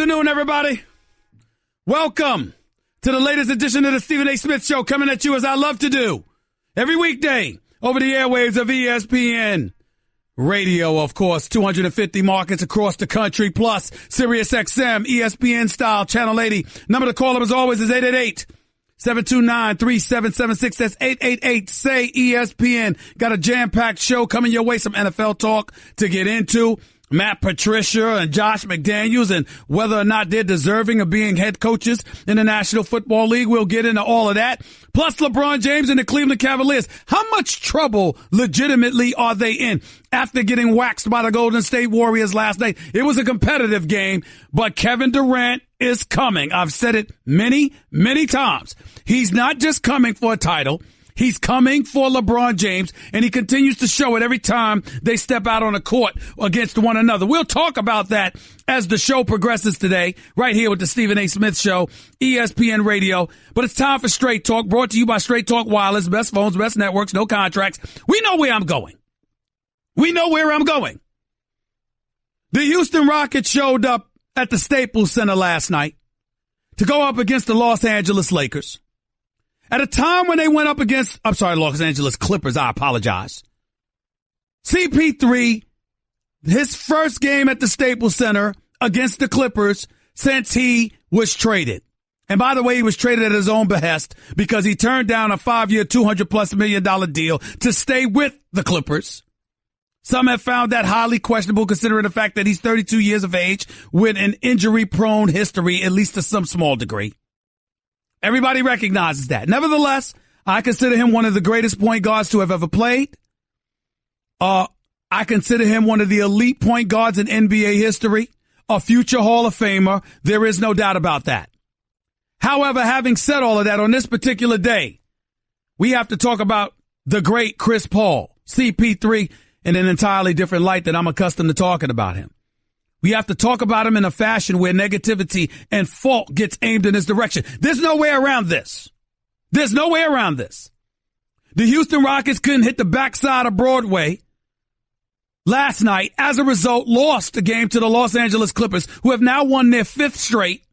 afternoon, everybody. Welcome to the latest edition of the Stephen A. Smith Show, coming at you as I love to do every weekday over the airwaves of ESPN Radio, of course, 250 markets across the country, plus Sirius XM, ESPN Style, Channel 80. Number to call up, as always, is 888-729-3776. That's 888-SAY-ESPN. Got a jam-packed show coming your way, some NFL talk to get into. Matt Patricia and Josh McDaniels and whether or not they're deserving of being head coaches in the National Football League. We'll get into all of that. Plus LeBron James and the Cleveland Cavaliers. How much trouble legitimately are they in after getting waxed by the Golden State Warriors last night? It was a competitive game, but Kevin Durant is coming. I've said it many, many times. He's not just coming for a title. He's coming for LeBron James, and he continues to show it every time they step out on a court against one another. We'll talk about that as the show progresses today, right here with the Stephen A. Smith Show, ESPN Radio. But it's time for Straight Talk, brought to you by Straight Talk Wireless, best phones, best networks, no contracts. We know where I'm going. We know where I'm going. The Houston Rockets showed up at the Staples Center last night to go up against the Los Angeles Lakers. At a time when they went up against, Los Angeles Clippers, I apologize. CP3, his first game at the Staples Center against the Clippers since he was traded. And by the way, he was traded at his own behest because he turned down a 5-year, $200+ million deal to stay with the Clippers. Some have found that highly questionable considering the fact that he's 32 years of age with an injury-prone history, at least to some small degree. Everybody recognizes that. Nevertheless, I consider him one of the greatest point guards to have ever played. I consider him one of the elite point guards in NBA history, a future Hall of Famer. There is no doubt about that. However, having said all of that, on this particular day, we have to talk about the great Chris Paul, CP3, in an entirely different light than I'm accustomed to talking about him. We have to talk about him in a fashion where negativity and fault gets aimed in his direction. There's no way around this. There's no way around this. The Houston Rockets couldn't hit the backside of Broadway last night. As a result, lost the game to the Los Angeles Clippers, who have now won their 5th straight.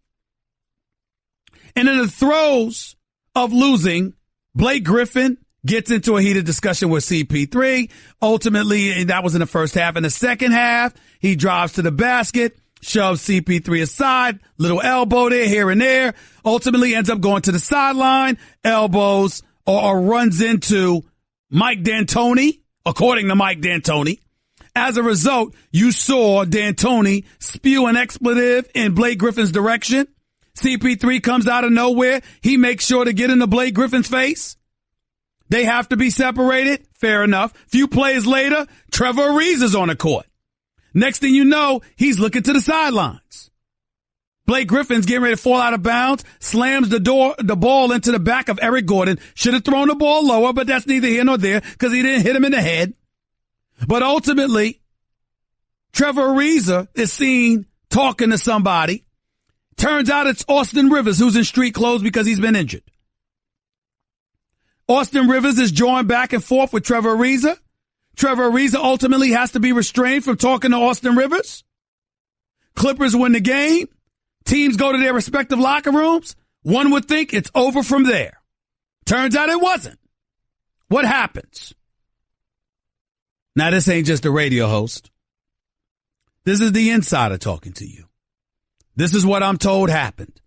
And in the throes of losing, Blake Griffin gets into a heated discussion with CP3. Ultimately, that was in the first half. In the second half, he drives to the basket, shoves CP3 aside, little elbow there, here and there. Ultimately ends up going to the sideline, elbows or runs into Mike D'Antoni, according to Mike D'Antoni. As a result, you saw D'Antoni spew an expletive in Blake Griffin's direction. CP3 comes out of nowhere. He makes sure to get into Blake Griffin's face. They have to be separated. Fair enough. Few plays later, Trevor Ariza is on the court. Next thing you know, he's looking to the sidelines. Blake Griffin's getting ready to fall out of bounds, slams the ball into the back of Eric Gordon. Should have thrown the ball lower, but that's neither here nor there because he didn't hit him in the head. But ultimately, Trevor Ariza is seen talking to somebody. Turns out it's Austin Rivers, who's in street clothes because he's been injured. Austin Rivers is joined back and forth with Trevor Ariza. Trevor Ariza ultimately has to be restrained from talking to Austin Rivers. Clippers win the game. Teams go to their respective locker rooms. One would think it's over from there. Turns out it wasn't. What happens? Now, this ain't just a radio host. This is the insider talking to you. This is what I'm told happened.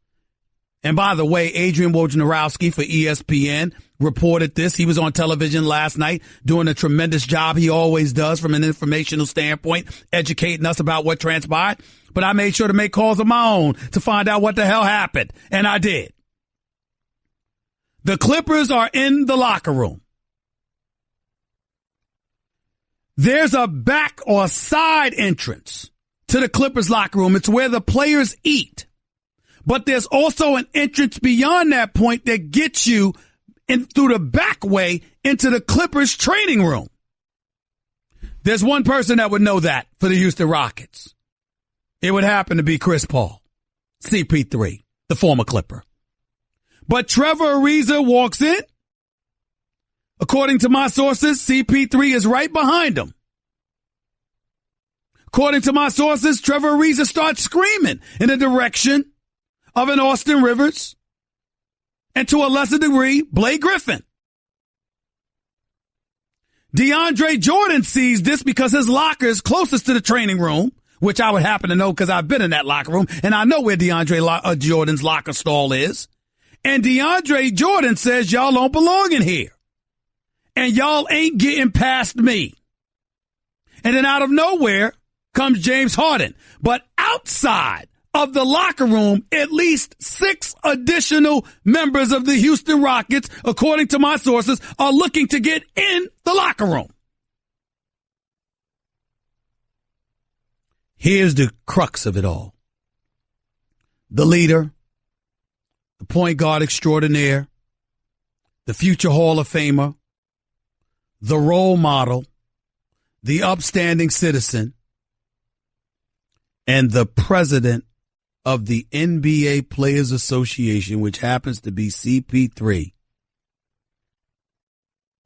And by the way, Adrian Wojnarowski for ESPN reported this. He was on television last night doing a tremendous job he always does from an informational standpoint, educating us about what transpired. But I made sure to make calls of my own to find out what the hell happened. And I did. The Clippers are in the locker room. There's a back or side entrance to the Clippers locker room. It's where the players eat. But there's also an entrance beyond that point that gets you in through the back way into the Clippers training room. There's one person that would know that for the Houston Rockets. It would happen to be Chris Paul, CP3, the former Clipper. But Trevor Ariza walks in. According to my sources, CP3 is right behind him. According to my sources, Trevor Ariza starts screaming in the direction of an Austin Rivers and to a lesser degree, Blake Griffin. DeAndre Jordan sees this because his locker is closest to the training room, which I would happen to know because I've been in that locker room and I know where DeAndre Jordan's locker stall is. And DeAndre Jordan says y'all don't belong in here and y'all ain't getting past me. And then out of nowhere comes James Harden. But outside of the locker room, at least 6 additional members of the Houston Rockets, according to my sources, are looking to get in the locker room. Here's the crux of it all. The leader, the point guard extraordinaire, the future Hall of Famer, the role model, the upstanding citizen, and the president of the NBA Players Association, which happens to be CP3.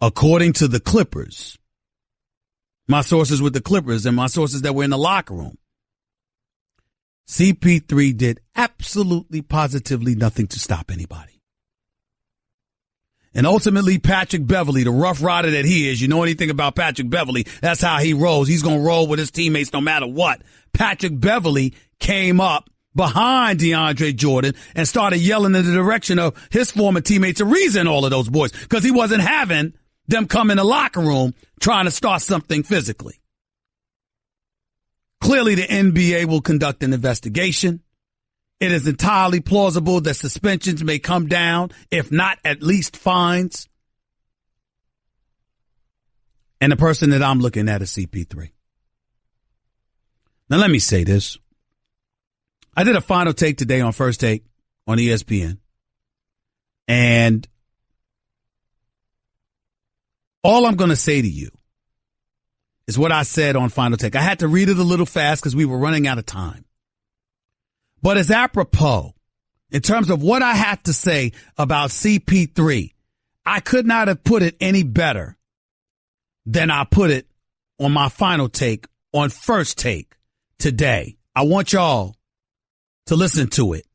According to the Clippers, my sources with the Clippers and my sources that were in the locker room, CP3 did absolutely positively nothing to stop anybody. And ultimately, Patrick Beverley, the rough rider that he is, you know anything about Patrick Beverley, that's how he rolls. He's going to roll with his teammates no matter what. Patrick Beverley came up behind DeAndre Jordan and started yelling in the direction of his former teammates, Ariza and all of those boys, because he wasn't having them come in the locker room trying to start something physically. Clearly, the NBA will conduct an investigation. It is entirely plausible that suspensions may come down, if not at least fines. And the person that I'm looking at is CP3. Now, let me say this. I did a final take today on First Take on ESPN. And all I'm going to say to you is what I said on Final Take. I had to read it a little fast because we were running out of time. But it's apropos in terms of what I have to say about CP3. I could not have put it any better than I put it on my Final Take on First Take today. I want y'all to listen to it.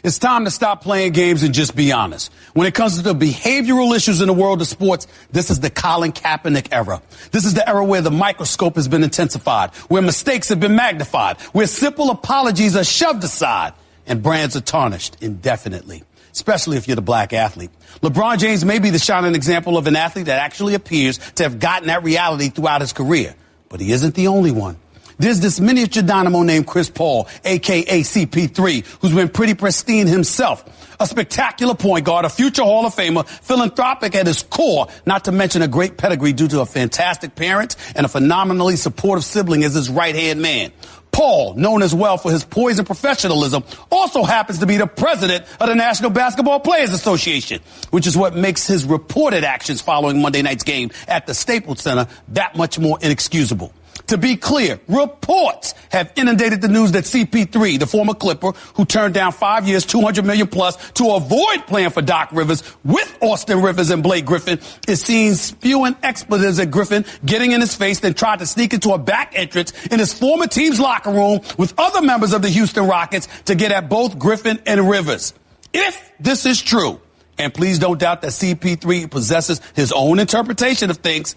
It's time to stop playing games and just be honest. When it comes to the behavioral issues in the world of sports, this is the Colin Kaepernick era. This is the era where the microscope has been intensified, where mistakes have been magnified, where simple apologies are shoved aside and brands are tarnished indefinitely, especially if you're the black athlete. LeBron James may be the shining example of an athlete that actually appears to have gotten that reality throughout his career, but he isn't the only one. There's this miniature dynamo named Chris Paul, a.k.a. CP3, who's been pretty pristine himself. A spectacular point guard, a future Hall of Famer, philanthropic at his core, not to mention a great pedigree due to a fantastic parent and a phenomenally supportive sibling as his right-hand man. Paul, known as well for his poise and professionalism, also happens to be the president of the National Basketball Players Association, which is what makes his reported actions following Monday night's game at the Staples Center that much more inexcusable. To be clear, reports have inundated the news that CP3, the former Clipper, who turned down 5 years, $200 million plus to avoid playing for Doc Rivers with Austin Rivers and Blake Griffin, is seen spewing expletives at Griffin, getting in his face, then tried to sneak into a back entrance in his former team's locker room with other members of the Houston Rockets to get at both Griffin and Rivers. If this is true, and please don't doubt that CP3 possesses his own interpretation of things,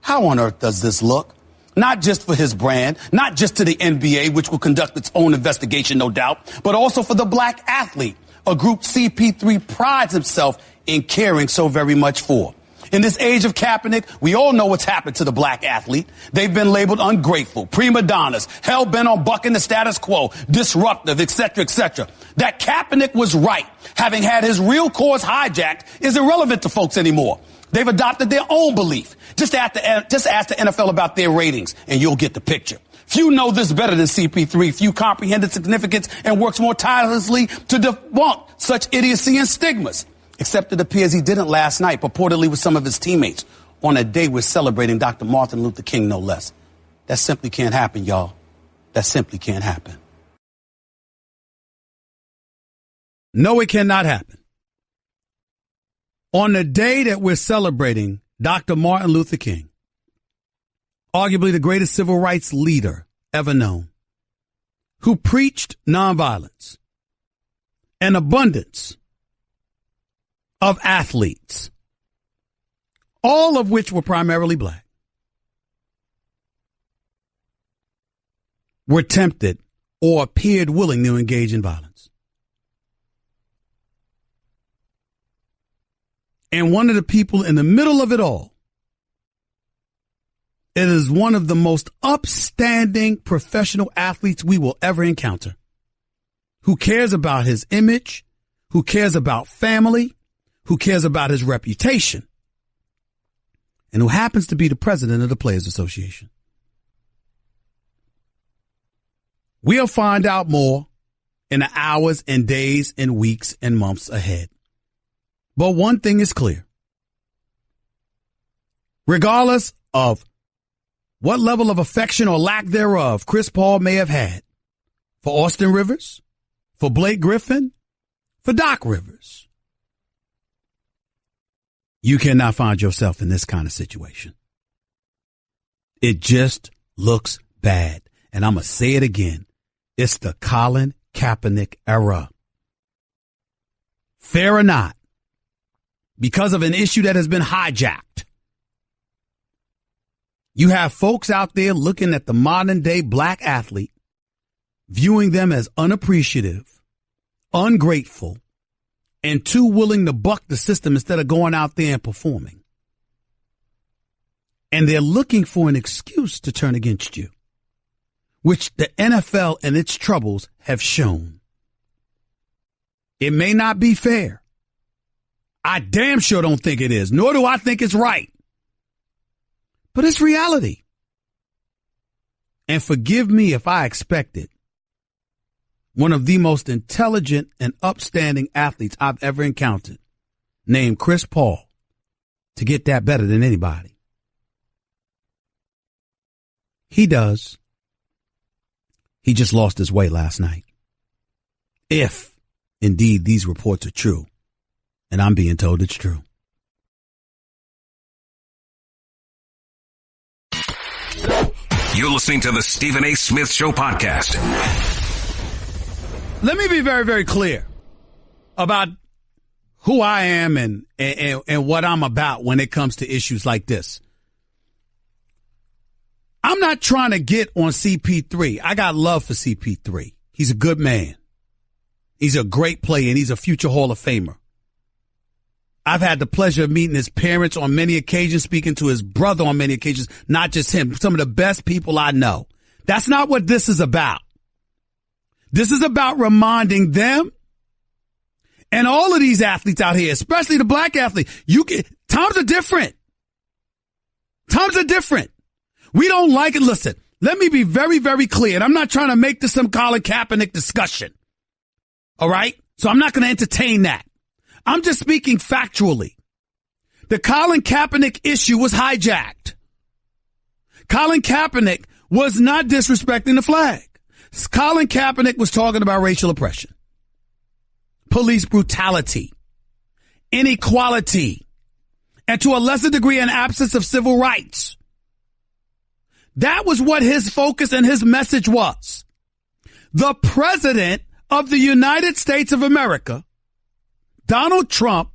how on earth does this look? Not just for his brand, not just to the NBA, which will conduct its own investigation, no doubt, but also for the black athlete, a group CP3 prides himself in caring so very much for. In this age of Kaepernick, we all know what's happened to the black athlete. They've been labeled ungrateful, prima donnas, hell-bent on bucking the status quo, disruptive, etc., etc. That Kaepernick was right, having had his real cause hijacked, is irrelevant to folks anymore. They've adopted their own belief. Just ask the NFL about their ratings, and you'll get the picture. Few know this better than CP3. Few comprehend its significance and works more tirelessly to debunk such idiocy and stigmas. Except it appears he didn't last night, purportedly with some of his teammates, on a day we're celebrating Dr. Martin Luther King, no less. That simply can't happen, y'all. That simply can't happen. No, it cannot happen. On the day that we're celebrating Dr. Martin Luther King, arguably the greatest civil rights leader ever known, who preached nonviolence, an abundance of athletes, all of which were primarily black, were tempted or appeared willing to engage in violence. And one of the people in the middle of it all, it is one of the most upstanding professional athletes we will ever encounter, who cares about his image, who cares about family, who cares about his reputation, and who happens to be the president of the Players Association. We'll find out more in the hours and days and weeks and months ahead. But one thing is clear. Regardless of what level of affection or lack thereof Chris Paul may have had for Austin Rivers, for Blake Griffin, for Doc Rivers, you cannot find yourself in this kind of situation. It just looks bad. And I'm going to say it again. It's the Colin Kaepernick era. Fair or not, because of an issue that has been hijacked, you have folks out there looking at the modern day black athlete, viewing them as unappreciative, ungrateful, and too willing to buck the system instead of going out there and performing. And they're looking for an excuse to turn against you, which the NFL and its troubles have shown. It may not be fair. I damn sure don't think it is, nor do I think it's right. But it's reality. And forgive me if I expected one of the most intelligent and upstanding athletes I've ever encountered, named Chris Paul, to get that better than anybody. He does. He just lost his way last night. If, indeed, these reports are true, and I'm being told it's true. You're listening to the Stephen A. Smith Show podcast. Let me be very, very clear about who I am and what I'm about when it comes to issues like this. I'm not trying to get on CP3. I got love for CP3. He's a good man. He's a great player, and he's a future Hall of Famer. I've had the pleasure of meeting his parents on many occasions, speaking to his brother on many occasions, not just him, some of the best people I know. That's not what this is about. This is about reminding them and all of these athletes out here, especially the black athlete. Times are different. Times are different. We don't like it. Listen, let me be very, very clear. And I'm not trying to make this some Colin Kaepernick discussion. All right? So I'm not going to entertain that. I'm just speaking factually. The Colin Kaepernick issue was hijacked. Colin Kaepernick was not disrespecting the flag. Colin Kaepernick was talking about racial oppression, police brutality, inequality, and to a lesser degree, an absence of civil rights. That was what his focus and his message was. The president of the United States of America, Donald Trump,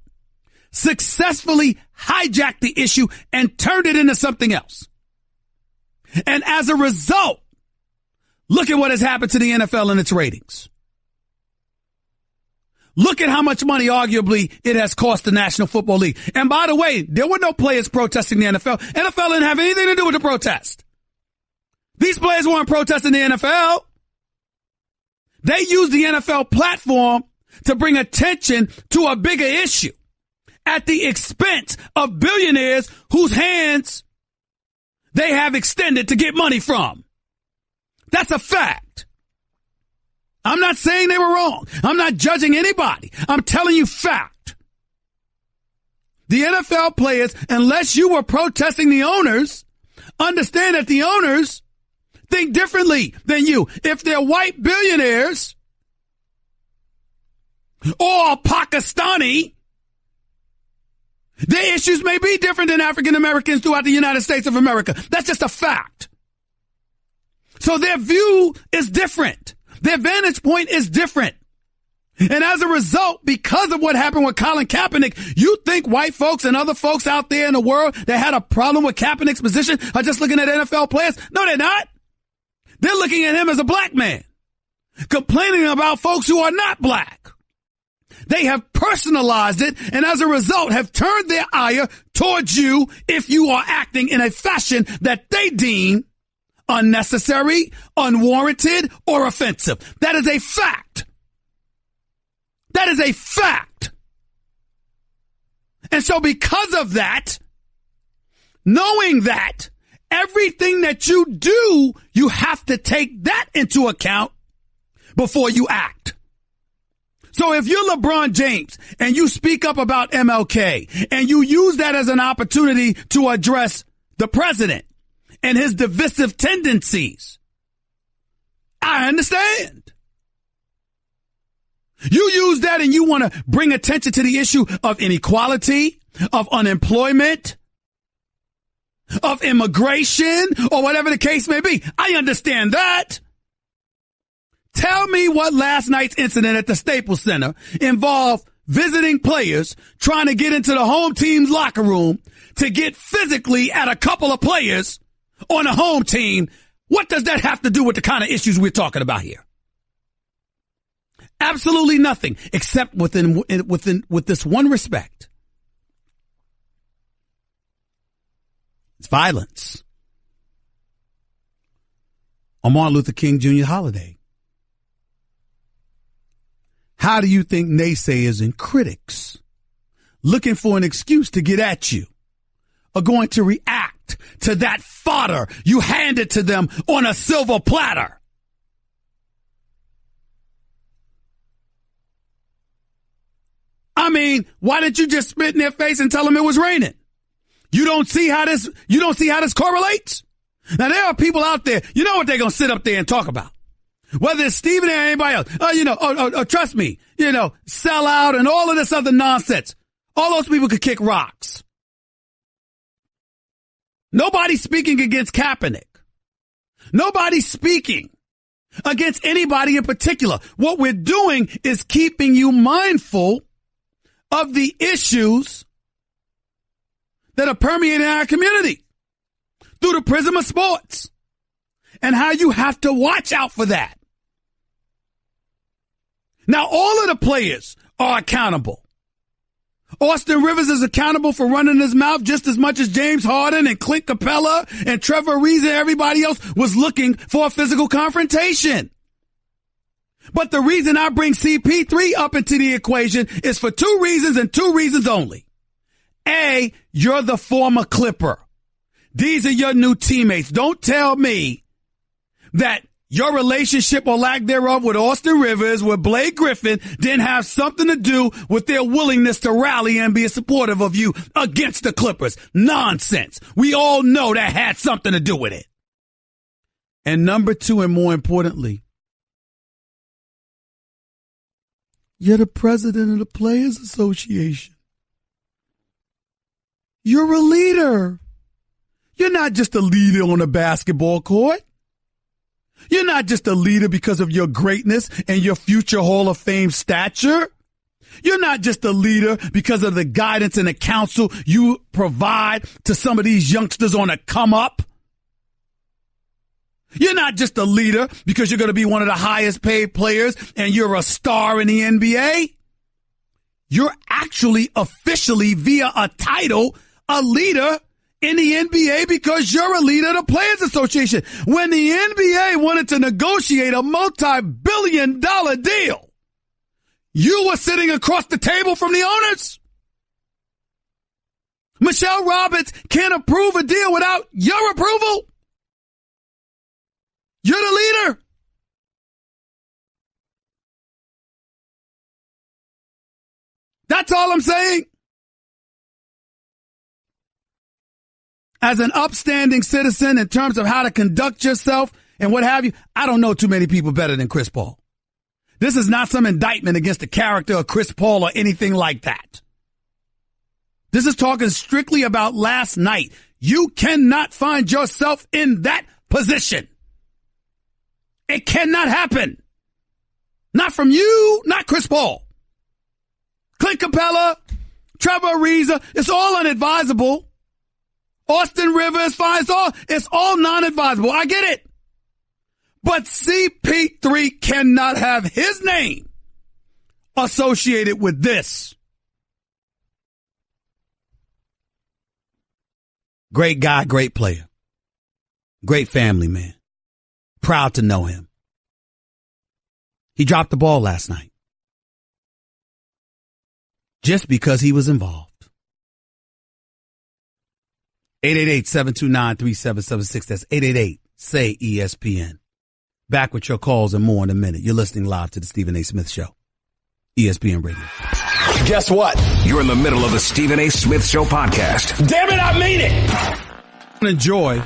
successfully hijacked the issue and turned it into something else. And as a result, look at what has happened to the NFL and its ratings. Look at how much money, arguably, it has cost the National Football League. And by the way, there were no players protesting the NFL. NFL didn't have anything to do with the protest. These players weren't protesting the NFL. They used the NFL platform to bring attention to a bigger issue at the expense of billionaires whose hands they have extended to get money from. That's a fact. I'm not saying they were wrong. I'm not judging anybody. I'm telling you fact. The NFL players, unless you were protesting the owners, understand that the owners think differently than you. If they're white billionaires or Pakistani, Their issues may be different than African Americans throughout the United States of America. That's just a fact. So their view is different. Their vantage point is different. And as a result, because of what happened with Colin Kaepernick, you think white folks and other folks out there in the world that had a problem with Kaepernick's position are just looking at NFL players? No, they're not. They're looking at him as a black man, complaining about folks who are not black. They have personalized it and as a result have turned their ire towards you if you are acting in a fashion that they deem unnecessary, unwarranted, or offensive. That is a fact. That is a fact. And so because of that, knowing that, everything that you do, you have to take that into account before you act. So if you're LeBron James and you speak up about MLK and you use that as an opportunity to address the president and his divisive tendencies, I understand. You use that and you want to bring attention to the issue of inequality, of unemployment, of immigration, or whatever the case may be. I understand that. Tell me what last night's incident at the Staples Center involved visiting players trying to get into the home team's locker room to get physically at a couple of players on the home team. What does that have to do with the kind of issues we're talking about here? Absolutely nothing, except with this one respect. It's violence. On Martin Luther King Jr. holiday. How do you think naysayers and critics looking for an excuse to get at you are going to react to that fodder you handed to them on a silver platter? I mean, why didn't you just spit in their face and tell them it was raining? You don't see how this correlates? Now, there are people out there, you know what they're going to sit up there and talk about. Whether it's Stephen or anybody else. Trust me, sell out and all of this other nonsense. All those people could kick rocks. Nobody's speaking against Kaepernick. Nobody's speaking against anybody in particular. What we're doing is keeping you mindful of the issues that are permeating our community through the prism of sports and how you have to watch out for that. Now, all of the players are accountable. Austin Rivers is accountable for running his mouth just as much as James Harden and Clint Capella and Trevor Ariza and everybody else was looking for a physical confrontation. But the reason I bring CP3 up into the equation is for two reasons and two reasons only. A, you're the former Clipper. These are your new teammates. Don't tell me that your relationship or lack thereof with Austin Rivers, with Blake Griffin, didn't have something to do with their willingness to rally and be supportive of you against the Clippers. Nonsense. We all know that had something to do with it. And number two, and more importantly, you're the president of the Players Association. You're a leader. You're not just a leader on a basketball court. You're not just a leader because of your greatness and your future Hall of Fame stature. You're not just a leader because of the guidance and the counsel you provide to some of these youngsters on a come up. You're not just a leader because you're going to be one of the highest paid players and you're a star in the NBA. You're actually officially via a title, a leader in the NBA because you're a leader of the Players Association. When the NBA wanted to negotiate a multi-billion-dollar deal, you were sitting across the table from the owners. Michelle Roberts can't approve a deal without your approval. You're the leader. That's all I'm saying. As an upstanding citizen in terms of how to conduct yourself and what have you, I don't know too many people better than Chris Paul. This is not some indictment against the character of Chris Paul or anything like that. This is talking strictly about last night. You cannot find yourself in that position. It cannot happen. Not from you, not Chris Paul. Clint Capella, Trevor Ariza, it's all unadvisable. Austin Rivers, fine, it's all non-advisable. I get it. But CP3 cannot have his name associated with this. Great guy, great player. Great family man. Proud to know him. He dropped the ball last night. Just because he was involved. 888-729-3776. That's 888-SAY-ESPN. Back with your calls and more in a minute. You're listening live to the Stephen A. Smith Show. ESPN Radio. Guess what? You're in the middle of the Stephen A. Smith Show podcast. Damn it, I mean it! I enjoy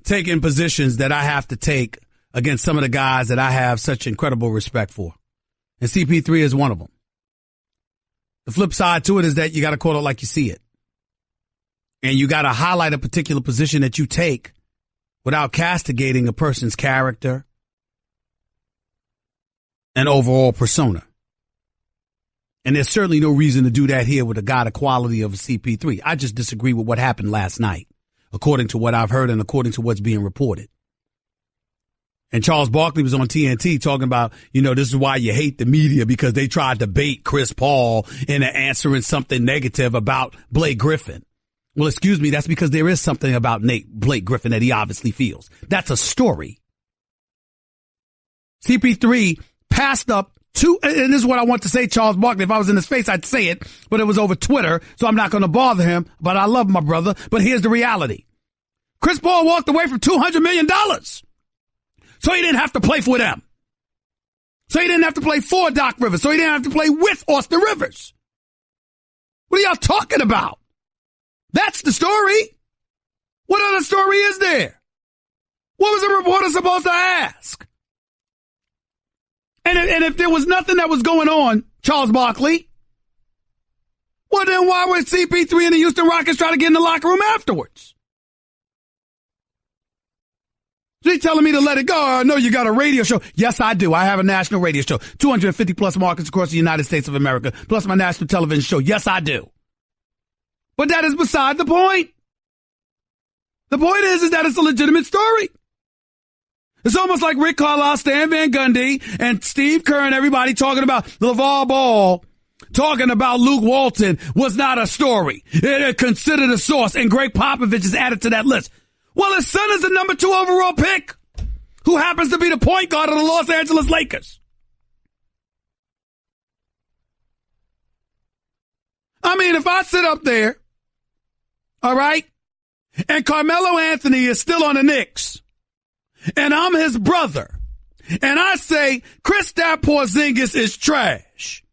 taking positions that I have to take against some of the guys that I have such incredible respect for. And CP3 is one of them. The flip side to it is that you got to call it like you see it. And you got to highlight a particular position that you take without castigating a person's character and overall persona. And there's certainly no reason to do that here with a guy the quality of a CP3. I just disagree with what happened last night, according to what I've heard and according to what's being reported. And Charles Barkley was on TNT talking about, this is why you hate the media, because they tried to bait Chris Paul into answering something negative about Blake Griffin. Well, excuse me, that's because there is something about Blake Griffin that he obviously feels. That's a story. CP3 passed up and this is what I want to say, Charles Barkley. If I was in his face, I'd say it, but it was over Twitter, so I'm not going to bother him, but I love my brother. But here's the reality. Chris Paul walked away from $200 million. So he didn't have to play for them. So he didn't have to play for Doc Rivers. So he didn't have to play with Austin Rivers. What are y'all talking about? That's the story. What other story is there? What was the reporter supposed to ask? And if there was nothing that was going on, Charles Barkley, well, then why would CP3 and the Houston Rockets try to get in the locker room afterwards? So he's telling me to let it go. I know you got a radio show. Yes, I do. I have a national radio show. 250 plus markets across the United States of America, plus my national television show. Yes, I do. But that is beside the point. The point is that it's a legitimate story. It's almost like Rick Carlisle, Stan Van Gundy, and Steve Kerr and everybody talking about LeVar Ball, talking about Luke Walton was not a story. It considered a source, and Greg Popovich is added to that list. Well, his son is the number 2 overall pick, who happens to be the point guard of the Los Angeles Lakers. I mean, if I sit up there, all right, and Carmelo Anthony is still on the Knicks, and I'm his brother, and I say Kristaps Porzingis is trash,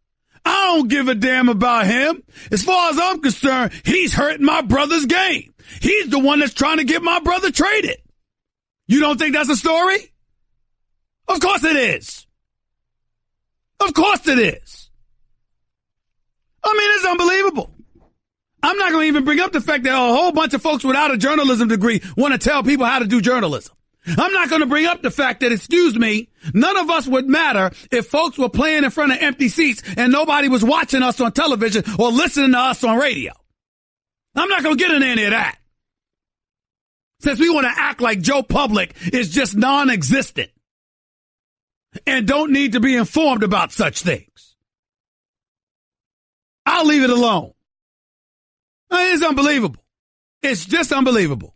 I don't give a damn about him. As far as I'm concerned, he's hurting my brother's game. He's the one that's trying to get my brother traded. You don't think that's a story? Of course it is. Of course it is. I mean, it's unbelievable. I'm not going to even bring up the fact that a whole bunch of folks without a journalism degree want to tell people how to do journalism. I'm not going to bring up the fact that, excuse me, none of us would matter if folks were playing in front of empty seats and nobody was watching us on television or listening to us on radio. I'm not going to get into any of that. Since we want to act like Joe Public is just non-existent and don't need to be informed about such things. I'll leave it alone. It's unbelievable. It's just unbelievable.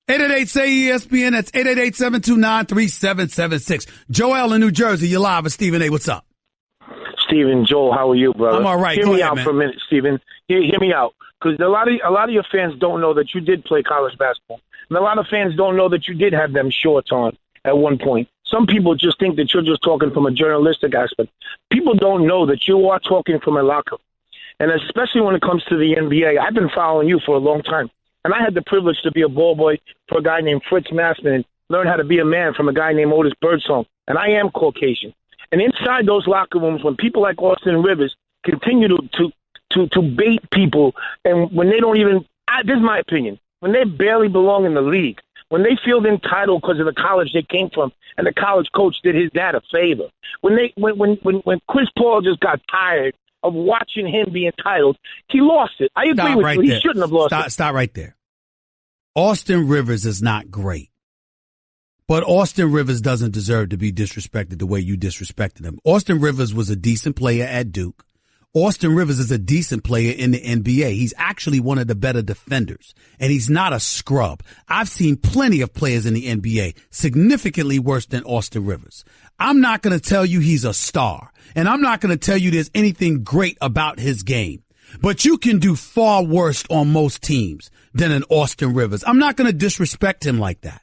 888-SAY-ESPN. That's 888-729-3776. Joel in New Jersey, you're live with Stephen A. What's up? Stephen, Joel, how are you, brother? I'm all right. Hear Go me ahead, out man. for a minute, Stephen. Hear me out. Because a lot of your fans don't know that you did play college basketball. And a lot of fans don't know that you did have them shorts on at one point. Some people just think that you're just talking from a journalistic aspect. People don't know that you are talking from a locker room. And especially when it comes to the NBA, I've been following you for a long time. And I had the privilege to be a ball boy for a guy named Fritz Massman and learn how to be a man from a guy named Otis Birdsong. And I am Caucasian. And inside those locker rooms, when people like Austin Rivers continue to to bait people, and when they don't even. This is my opinion. When they barely belong in the league, when they feel entitled because of the college they came from, and the college coach did his dad a favor. When Chris Paul just got tired of watching him be entitled, he lost it. I agree with you. He shouldn't have lost it. Stop right there. Austin Rivers is not great. But Austin Rivers doesn't deserve to be disrespected the way you disrespected him. Austin Rivers was a decent player at Duke. Austin Rivers is a decent player in the NBA. He's actually one of the better defenders, and he's not a scrub. I've seen plenty of players in the NBA significantly worse than Austin Rivers. I'm not going to tell you he's a star, and I'm not going to tell you there's anything great about his game. But you can do far worse on most teams than an Austin Rivers. I'm not going to disrespect him like that.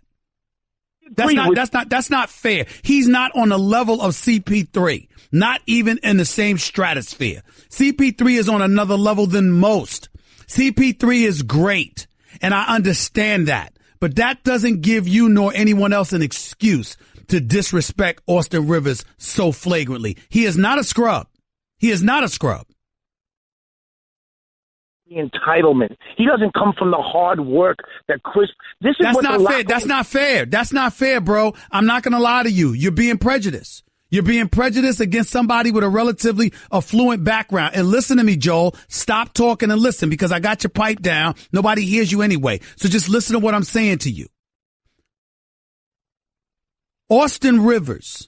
That's not fair. He's not on the level of CP3, not even in the same stratosphere. CP3 is on another level than most. CP3 is great, and I understand that. But that doesn't give you nor anyone else an excuse to disrespect Austin Rivers so flagrantly. He is not a scrub. He is not a scrub. Entitlement. He doesn't come from the hard work that Chris. That's not fair. That's not fair. That's not fair, bro. I'm not going to lie to you. You're being prejudiced. You're being prejudiced against somebody with a relatively affluent background. And listen to me, Joel. Stop talking and listen, because I got your pipe down. Nobody hears you anyway. So just listen to what I'm saying to you. Austin Rivers,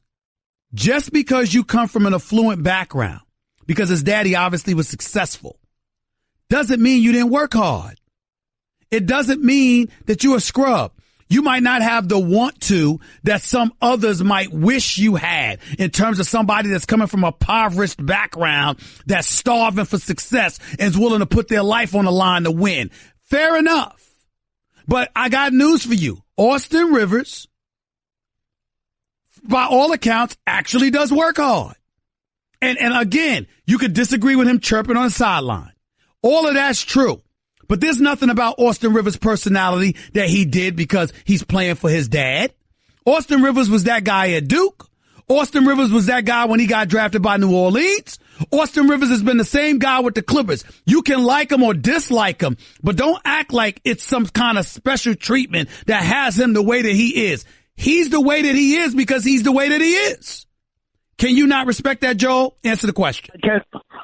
just because you come from an affluent background, because his daddy obviously was successful, doesn't mean you didn't work hard. It doesn't mean that you're a scrub. You might not have the want to that some others might wish you had in terms of somebody that's coming from a impoverished background that's starving for success and is willing to put their life on the line to win. Fair enough. But I got news for you. Austin Rivers, by all accounts, actually does work hard. And again, you could disagree with him chirping on the sideline. All of that's true. But there's nothing about Austin Rivers' personality that he did because he's playing for his dad. Austin Rivers was that guy at Duke. Austin Rivers was that guy when he got drafted by New Orleans. Austin Rivers has been the same guy with the Clippers. You can like him or dislike him, but don't act like it's some kind of special treatment that has him the way that he is. He's the way that he is because he's the way that he is. Can you not respect that, Joel? Answer the question. I can.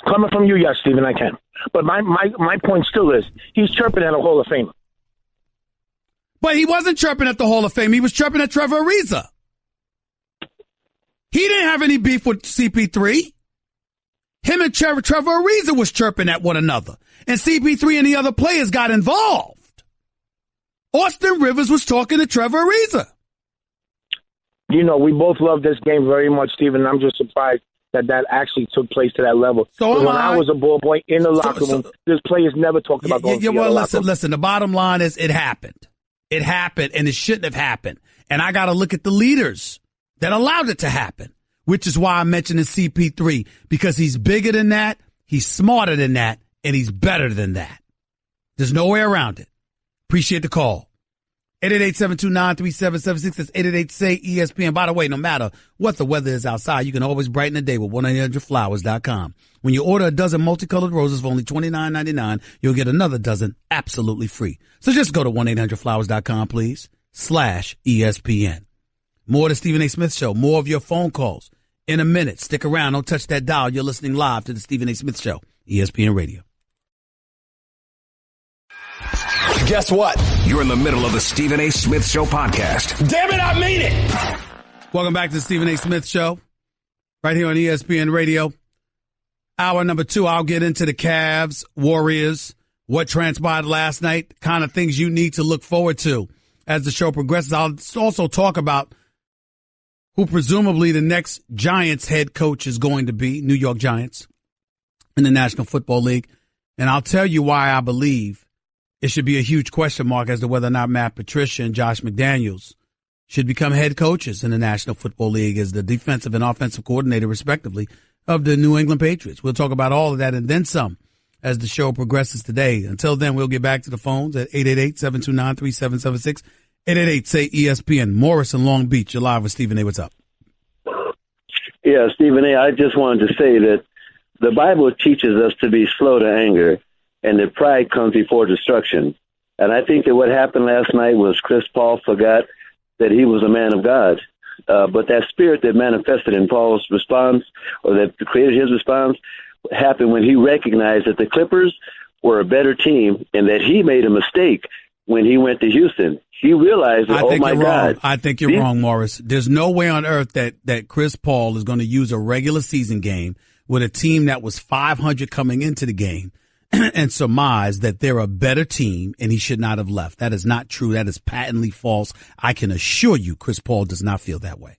Coming from you, yes, Stephen, I can. But my point still is he's chirping at a Hall of Famer. But he wasn't chirping at the Hall of Fame. He was chirping at Trevor Ariza. He didn't have any beef with CP3. Him and Trevor Ariza was chirping at one another. And CP3 and the other players got involved. Austin Rivers was talking to Trevor Ariza. You know, we both love this game very much, Stephen. I'm just surprised that actually took place to that level. So when I was a ball boy in the locker room, these players never talked about going to the locker room. Listen, the bottom line is it happened. It happened, and it shouldn't have happened. And I got to look at the leaders that allowed it to happen, which is why I'm mentioning CP3, because he's bigger than that, he's smarter than that, and he's better than that. There's no way around it. Appreciate the call. 888-729-3776. That's 888-SAY-ESPN. By the way, no matter what the weather is outside, you can always brighten the day with 1-800-Flowers.com. When you order a dozen multicolored roses for only $29.99, you'll get another dozen absolutely free. So just go to 1-800-Flowers.com, please, /ESPN. More of the Stephen A. Smith Show. More of your phone calls in a minute. Stick around. Don't touch that dial. You're listening live to the Stephen A. Smith Show, ESPN Radio. Guess what? You're in the middle of the Stephen A. Smith Show podcast. Damn it, I mean it! Welcome back to the Stephen A. Smith Show, right here on ESPN Radio. Hour number 2, I'll get into the Cavs, Warriors, what transpired last night, kind of things you need to look forward to as the show progresses. I'll also talk about who presumably the next Giants head coach is going to be, New York Giants, in the National Football League. And I'll tell you why I believe it should be a huge question mark as to whether or not Matt Patricia and Josh McDaniels should become head coaches in the National Football League as the defensive and offensive coordinator, respectively, of the New England Patriots. We'll talk about all of that and then some as the show progresses today. Until then, we'll get back to the phones at 888-729-3776, 888-SAY-ESPN. Morris in Long Beach, you're live with Stephen A. What's up? Yeah, Stephen A., I just wanted to say that the Bible teaches us to be slow to anger, and that pride comes before destruction. And I think that what happened last night was Chris Paul forgot that he was a man of God. But that spirit that manifested in Paul's response, or that created his response, happened when he recognized that the Clippers were a better team and that he made a mistake when he went to Houston. He realized that, oh, my God. I think you're wrong, Morris. There's no way on earth that Chris Paul is going to use a regular season game with a team that was 500 coming into the game and surmise that they're a better team and he should not have left. That is not true. That is patently false. I can assure you Chris Paul does not feel that way.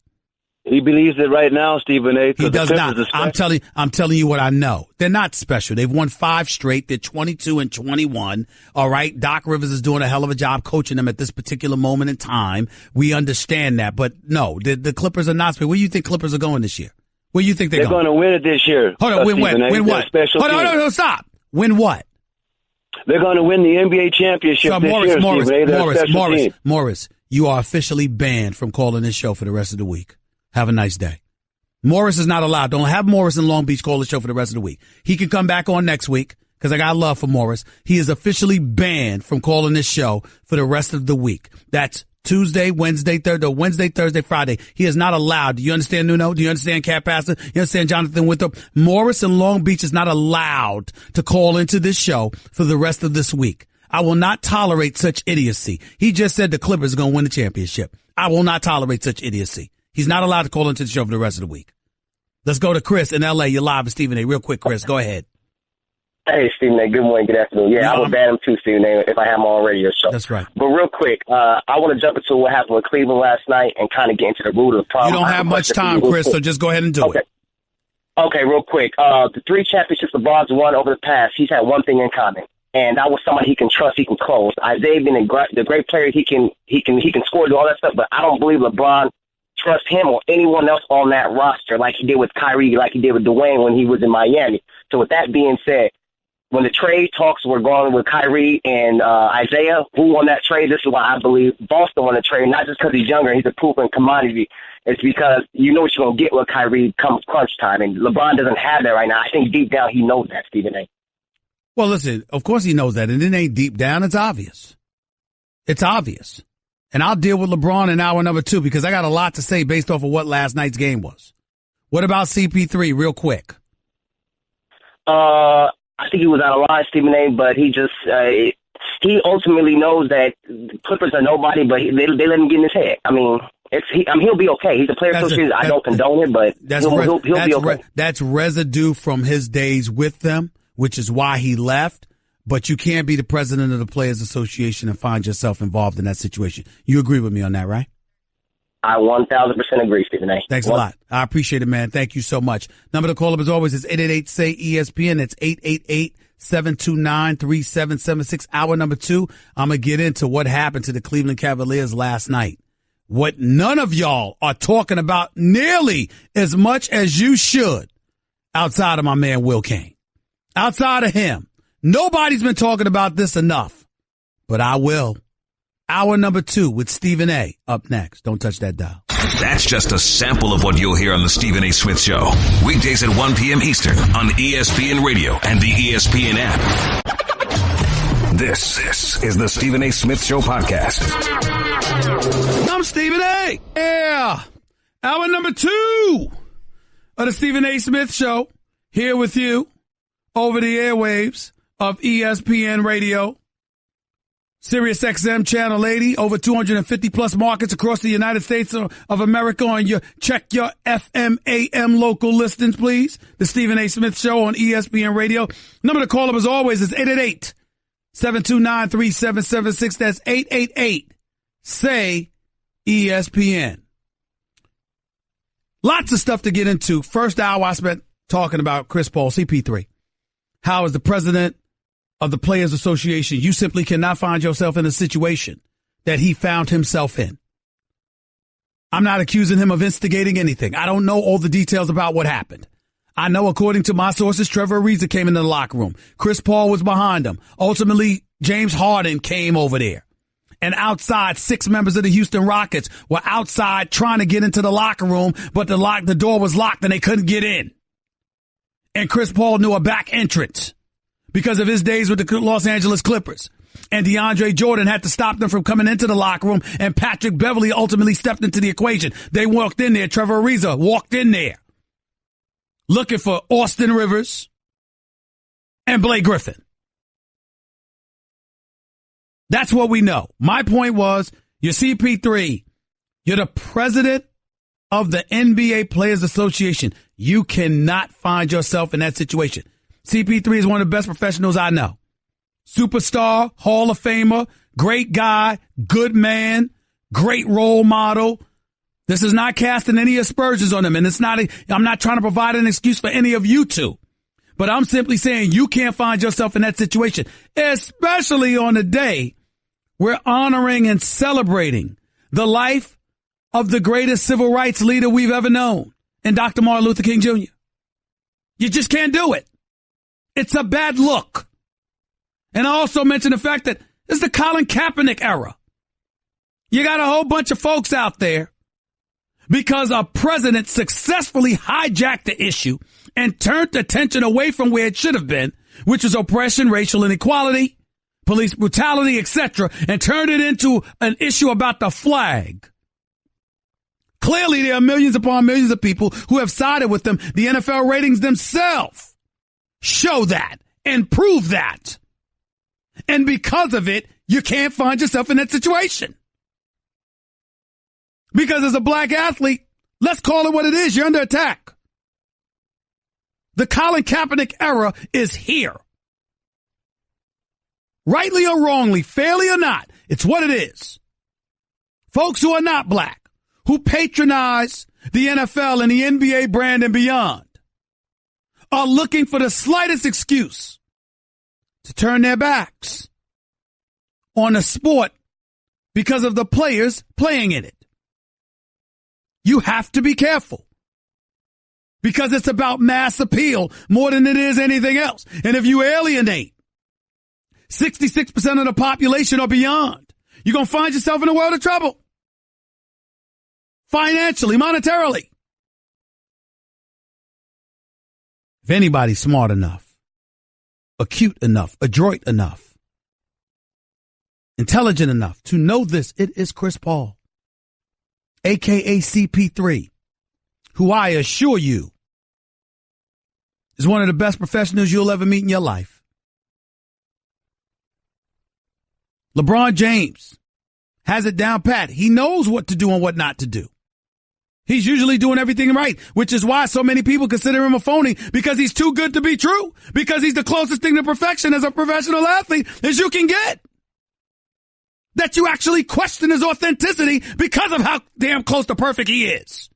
He believes it right now, Stephen A. He does not. I'm telling you what I know. They're not special. They've won 5 straight. They're 22-21. All right. Doc Rivers is doing a hell of a job coaching them at this particular moment in time. We understand that. But no, the Clippers are not special. Where do you think Clippers are going this year? Where do you think they're going? They're going to win it this year. Hold on. Win what? Hold on. Stop. Win what? They're going to win the NBA championship this year, Morris, you are officially banned from calling this show for the rest of the week. Have a nice day. Morris is not allowed. Don't have Morris in Long Beach call the show for the rest of the week. He can come back on next week because I got love for Morris. He is officially banned from calling this show for the rest of the week. That's Tuesday, Wednesday, Thursday, Friday. He is not allowed. Do you understand, Nuno? Do you understand, Cat Pastor? You understand, Jonathan Winthrop? Morris in Long Beach is not allowed to call into this show for the rest of this week. I will not tolerate such idiocy. He just said the Clippers are going to win the championship. I will not tolerate such idiocy. He's not allowed to call into the show for the rest of the week. Let's go to Chris in L.A. You're live with Stephen A. Real quick, Chris. Go ahead. Hey, Stephen A. Good morning, good afternoon. Yeah, I would ban him too, Stephen A., if I have him on radio show. That's right. But real quick, I want to jump into what happened with Cleveland last night and kind of get into the root of the problem. You don't have much time, Chris, so just go ahead and do it. Okay, real quick. The 3 championships LeBron's won over the past, he's had one thing in common, and that was somebody he can trust, he can close. Isaiah being the great player, he can score, do all that stuff, but I don't believe LeBron trust him or anyone else on that roster like he did with Kyrie, like he did with Dwayne when he was in Miami. So with that being said, when the trade talks were going with Kyrie and Isaiah, who won that trade? This is why I believe Boston won the trade, not just because he's younger, he's a proven commodity. It's because you know what you're going to get with Kyrie come crunch time, and LeBron doesn't have that right now. I think deep down he knows that, Stephen A. Well, listen, of course he knows that, and it ain't deep down. It's obvious. It's obvious. And I'll deal with LeBron in hour number 2 because I got a lot to say based off of what last night's game was. What about CP3 real quick? I think he was out of line, Stephen A., but he just he ultimately knows that the Clippers are nobody, but they let him get in his head. I mean, he'll be okay. He's a player association. I don't condone it, but he'll be okay. That's residue from his days with them, which is why he left. But you can't be the president of the Players Association and find yourself involved in that situation. You agree with me on that, right? I 1,000% agree, Stephen A. Thanks a lot. I appreciate it, man. Thank you so much. Number to call up as always is 888-SAY-ESPN. That's 888-729-3776. Hour number 2, I'm going to get into what happened to the Cleveland Cavaliers last night. What none of y'all are talking about nearly as much as you should outside of my man Will Kane. Outside of him. Nobody's been talking about this enough, but I will. Hour number 2 with Stephen A. up next. Don't touch that dial. That's just a sample of what you'll hear on the Stephen A. Smith Show. Weekdays at 1 p.m. Eastern on ESPN Radio and the ESPN app. This is the Stephen A. Smith Show podcast. I'm Stephen A. Yeah. Hour number 2 of the Stephen A. Smith Show. Here with you over the airwaves of ESPN Radio. Sirius XM Channel 80, over 250 plus markets across the United States of America. On your check your FM AM local listings, please. The Stephen A. Smith Show on ESPN Radio. Number to call up as always is 888-729-3776. That's 888-SAY-ESPN. Lots of stuff to get into. First hour I spent talking about Chris Paul, CP3. How is the president of the Players Association, you simply cannot find yourself in a situation that he found himself in. I'm not accusing him of instigating anything. I don't know all the details about what happened. I know, according to my sources, Trevor Ariza came into the locker room. Chris Paul was behind him. Ultimately, James Harden came over there. And outside, 6 members of the Houston Rockets were outside trying to get into the locker room, but the door was locked and they couldn't get in. And Chris Paul knew a back entrance because of his days with the Los Angeles Clippers. And DeAndre Jordan had to stop them from coming into the locker room, and Patrick Beverly ultimately stepped into the equation. They walked in there. Trevor Ariza walked in there looking for Austin Rivers and Blake Griffin. That's what we know. My point was, you're CP3. You're the president of the NBA Players Association. You cannot find yourself in that situation. CP3 is one of the best professionals I know. Superstar, Hall of Famer, great guy, good man, great role model. This is not casting any aspersions on him, and I'm not trying to provide an excuse for any of you two. But I'm simply saying you can't find yourself in that situation, especially on the day we're honoring and celebrating the life of the greatest civil rights leader we've ever known, and Dr. Martin Luther King Jr. You just can't do it. It's a bad look. And I also mentioned the fact that this is the Colin Kaepernick era. You got a whole bunch of folks out there because a president successfully hijacked the issue and turned attention away from where it should have been, which was oppression, racial inequality, police brutality, etc., and turned it into an issue about the flag. Clearly, there are millions upon millions of people who have sided with them. The NFL ratings themselves show that and prove that. And because of it, you can't find yourself in that situation. Because as a black athlete, let's call it what it is. You're under attack. The Colin Kaepernick era is here. Rightly or wrongly, fairly or not, it's what it is. Folks who are not black, who patronize the NFL and the NBA brand and beyond, are looking for the slightest excuse to turn their backs on a sport because of the players playing in it. You have to be careful because it's about mass appeal more than it is anything else. And if you alienate 66% of the population or beyond, you're going to find yourself in a world of trouble. Financially, monetarily. If anybody's smart enough, acute enough, adroit enough, intelligent enough to know this, it is Chris Paul, a.k.a. CP3, who I assure you is one of the best professionals you'll ever meet in your life. LeBron James has it down pat. He knows what to do and what not to do. He's usually doing everything right, which is why so many people consider him a phony, because he's too good to be true, because he's the closest thing to perfection as a professional athlete as you can get. That you actually question his authenticity because of how damn close to perfect he is.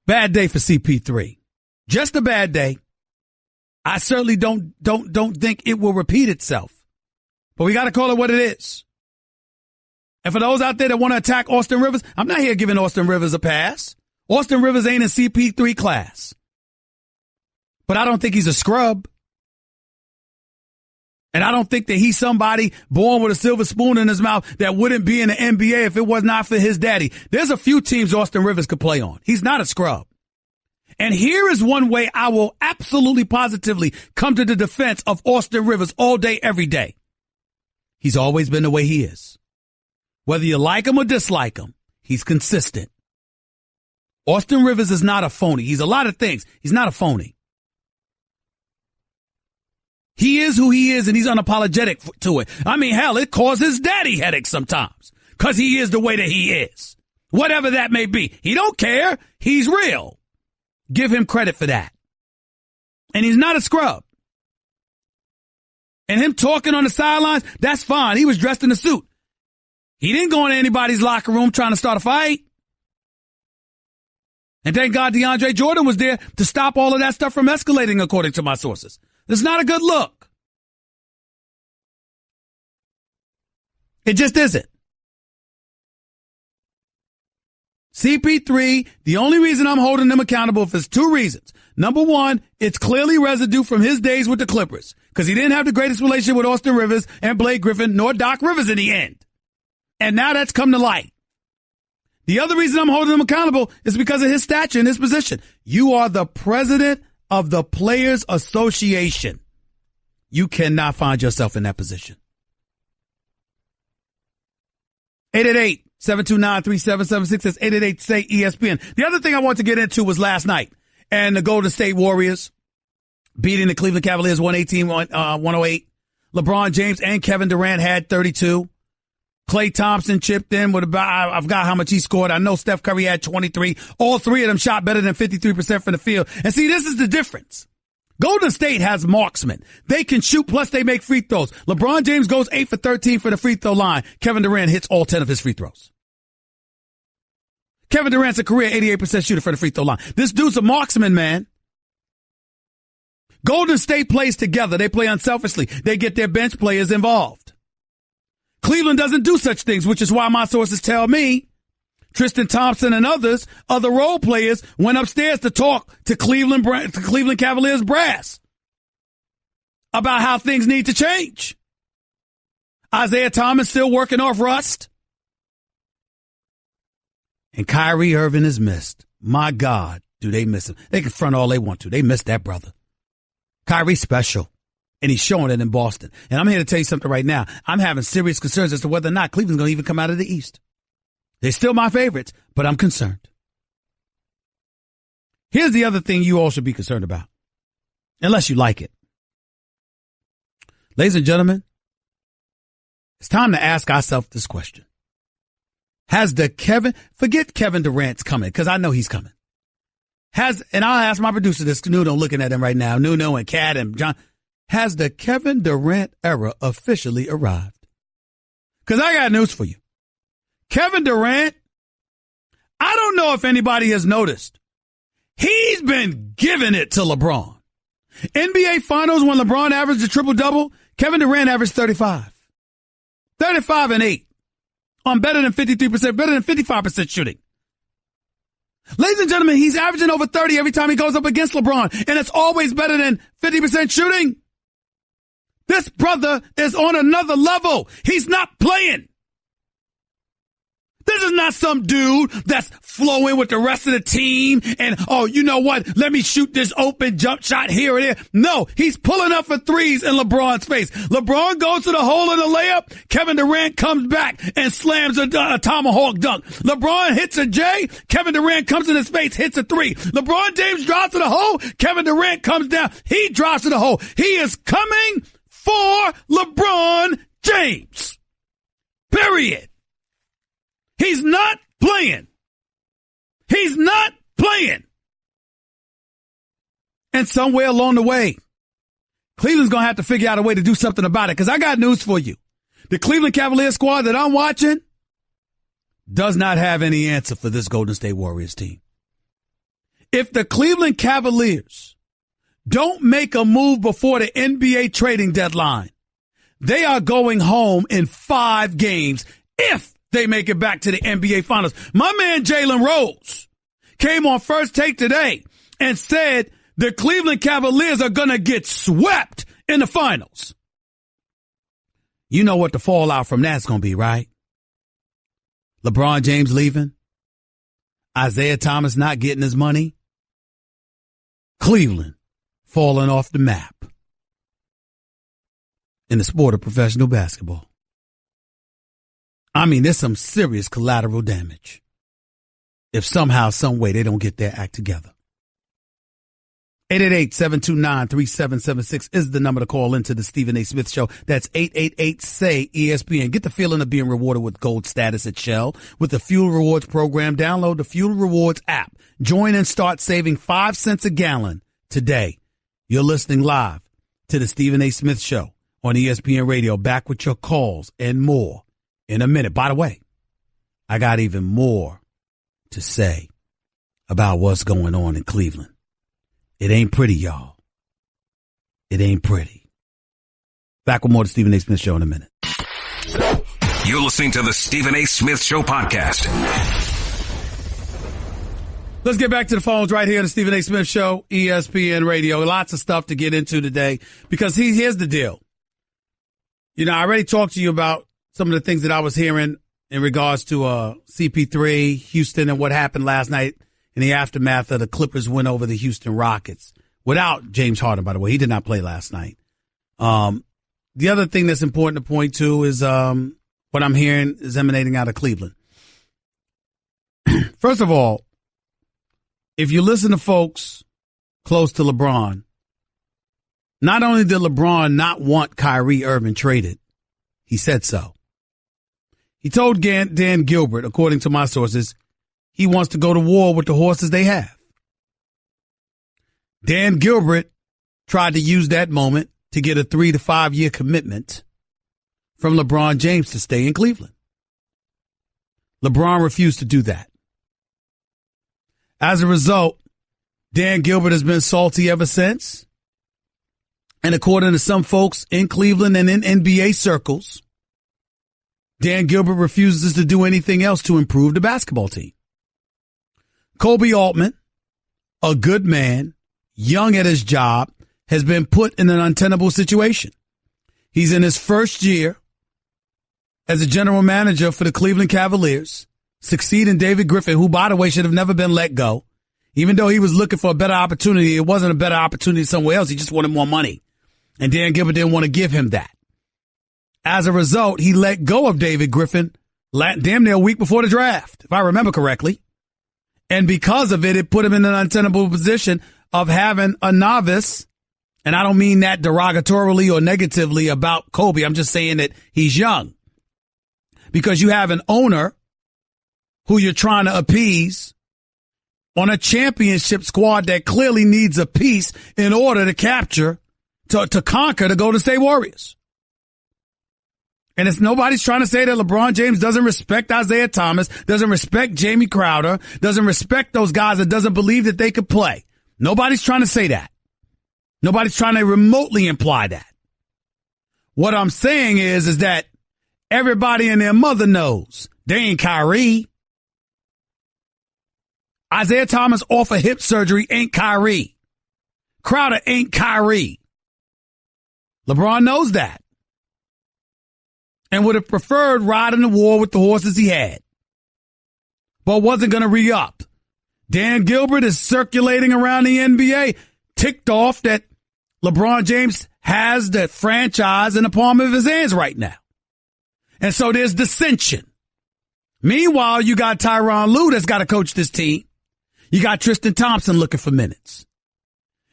Bad day for CP3. Just a bad day. I certainly don't think it will repeat itself. But we got to call it what it is. And for those out there that want to attack Austin Rivers, I'm not here giving Austin Rivers a pass. Austin Rivers ain't in CP3 class. But I don't think he's a scrub. And I don't think that he's somebody born with a silver spoon in his mouth that wouldn't be in the NBA if it was not for his daddy. There's a few teams Austin Rivers could play on. He's not a scrub. And here is one way I will absolutely positively come to the defense of Austin Rivers all day, every day. He's always been the way he is. Whether you like him or dislike him, he's consistent. Austin Rivers is not a phony. He's a lot of things. He's not a phony. He is who he is, and he's unapologetic to it. I mean, hell, it causes daddy headaches sometimes because he is the way that he is. Whatever that may be. He don't care. He's real. Give him credit for that. And he's not a scrub. And him talking on the sidelines, that's fine. He was dressed in a suit. He didn't go into anybody's locker room trying to start a fight. And thank God DeAndre Jordan was there to stop all of that stuff from escalating, according to my sources. It's not a good look. It just isn't. CP3, the only reason I'm holding him accountable is two reasons. Number one, it's clearly residue from his days with the Clippers, because he didn't have the greatest relationship with Austin Rivers and Blake Griffin, nor Doc Rivers in the end. And now that's come to light. The other reason I'm holding him accountable is because of his stature and his position. You are the president of the Players Association. You cannot find yourself in that position. 888-729-3776. That's 888-SAY-ESPN. The other thing I want to get into was last night and the Golden State Warriors beating the Cleveland Cavaliers 118-108. LeBron James and Kevin Durant had 32. Klay Thompson chipped in with I forgot how much he scored. I know Steph Curry had 23. All three of them shot better than 53% from the field. And see, this is the difference. Golden State has marksmen. They can shoot, plus they make free throws. LeBron James goes 8 for 13 for the free throw line. Kevin Durant hits all 10 of his free throws. Kevin Durant's a career 88% shooter for the free throw line. This dude's a marksman, man. Golden State plays together. They play unselfishly. They get their bench players involved. Cleveland doesn't do such things, which is why my sources tell me Tristan Thompson and others, other role players, went upstairs to talk to Cleveland Cavaliers brass about how things need to change. Isaiah Thomas still working off rust. And Kyrie Irving is missed. My God, do they miss him? They can front all they want to. They miss that brother. Kyrie's special. And he's showing it in Boston. And I'm here to tell you something right now. I'm having serious concerns as to whether or not Cleveland's going to even come out of the East. They're still my favorites, but I'm concerned. Here's the other thing you all should be concerned about, unless you like it. Ladies and gentlemen, it's time to ask ourselves this question. Forget Kevin Durant's coming, because I know he's coming. And I'll ask my producer this, Nuno looking at him right now, Nuno and Kat and John. Has the Kevin Durant era officially arrived? Because I got news for you. Kevin Durant, I don't know if anybody has noticed. He's been giving it to LeBron. NBA Finals, when LeBron averaged a triple-double, Kevin Durant averaged 35. 35 and 8 on better than 53%, better than 55% shooting. Ladies and gentlemen, he's averaging over 30 every time he goes up against LeBron, and it's always better than 50% shooting. This brother is on another level. He's not playing. This is not some dude that's flowing with the rest of the team and, oh, you know what? Let me shoot this open jump shot here and there. No, he's pulling up for threes in LeBron's face. LeBron goes to the hole in the layup. Kevin Durant comes back and slams a tomahawk dunk. LeBron hits a J. Kevin Durant comes in his face, hits a three. LeBron James drops to the hole. Kevin Durant comes down. He drops to the hole. He is coming for LeBron James. Period. He's not playing. He's not playing. And somewhere along the way, Cleveland's going to have to figure out a way to do something about it, because I got news for you. The Cleveland Cavaliers squad that I'm watching does not have any answer for this Golden State Warriors team. If the Cleveland Cavaliers don't make a move before the NBA trading deadline, they are going home in 5 games if they make it back to the NBA Finals. My man Jalen Rose came on First Take today and said the Cleveland Cavaliers are going to get swept in the finals. You know what the fallout from that's going to be, right? LeBron James leaving. Isaiah Thomas not getting his money. Cleveland falling off the map in the sport of professional basketball. I mean, there's some serious collateral damage if somehow, some way they don't get their act together. 888-729-3776 is the number to call into the Stephen A. Smith Show. That's 888-SAY-ESPN. Get the feeling of being rewarded with gold status at Shell. With the Fuel Rewards program, download the Fuel Rewards app. Join and start saving 5 cents a gallon today. You're listening live to the Stephen A. Smith Show on ESPN Radio. Back with your calls and more in a minute. By the way, I got even more to say about what's going on in Cleveland. It ain't pretty, y'all. It ain't pretty. Back with more of the Stephen A. Smith Show in a minute. You're listening to the Stephen A. Smith Show podcast. Let's get back to the phones right here on the Stephen A. Smith Show, ESPN Radio. Lots of stuff to get into today because here's the deal. You know, I already talked to you about some of the things that I was hearing in regards to CP3, Houston, and what happened last night in the aftermath of the Clippers win over the Houston Rockets. Without James Harden, by the way. He did not play last night. The other thing that's important to point to is what I'm hearing is emanating out of Cleveland. First of all, if you listen to folks close to LeBron, not only did LeBron not want Kyrie Irving traded, he said so. He told Dan Gilbert, according to my sources, he wants to go to war with the horses they have. Dan Gilbert tried to use that moment to get a 3 to 5 year commitment from LeBron James to stay in Cleveland. LeBron refused to do that. As a result, Dan Gilbert has been salty ever since. And according to some folks in Cleveland and in NBA circles, Dan Gilbert refuses to do anything else to improve the basketball team. Kobe Altman, a good man, young at his job, has been put in an untenable situation. He's in his first year as a general manager for the Cleveland Cavaliers, succeeding David Griffin, who, by the way, should have never been let go. Even though he was looking for a better opportunity, it wasn't a better opportunity somewhere else. He just wanted more money. And Dan Gilbert didn't want to give him that. As a result, he let go of David Griffin damn near a week before the draft, if I remember correctly. And because of it, it put him in an untenable position of having a novice. And I don't mean that derogatorily or negatively about Kobe. I'm just saying that he's young. Because you have an owner who you're trying to appease on a championship squad that clearly needs a piece in order to capture, to conquer the Golden State Warriors. And it's nobody's trying to say that LeBron James doesn't respect Isaiah Thomas, doesn't respect Jamie Crowder, doesn't respect those guys, that doesn't believe that they could play. Nobody's trying to say that. Nobody's trying to remotely imply that. What I'm saying is that everybody and their mother knows they ain't Kyrie. Isaiah Thomas off of hip surgery ain't Kyrie. Crowder ain't Kyrie. LeBron knows that. And would have preferred riding the war with the horses he had. But wasn't going to re-up. Dan Gilbert is circulating around the NBA, ticked off that LeBron James has the franchise in the palm of his hands right now. And so there's dissension. Meanwhile, you got Tyronn Lue that's got to coach this team. You got Tristan Thompson looking for minutes.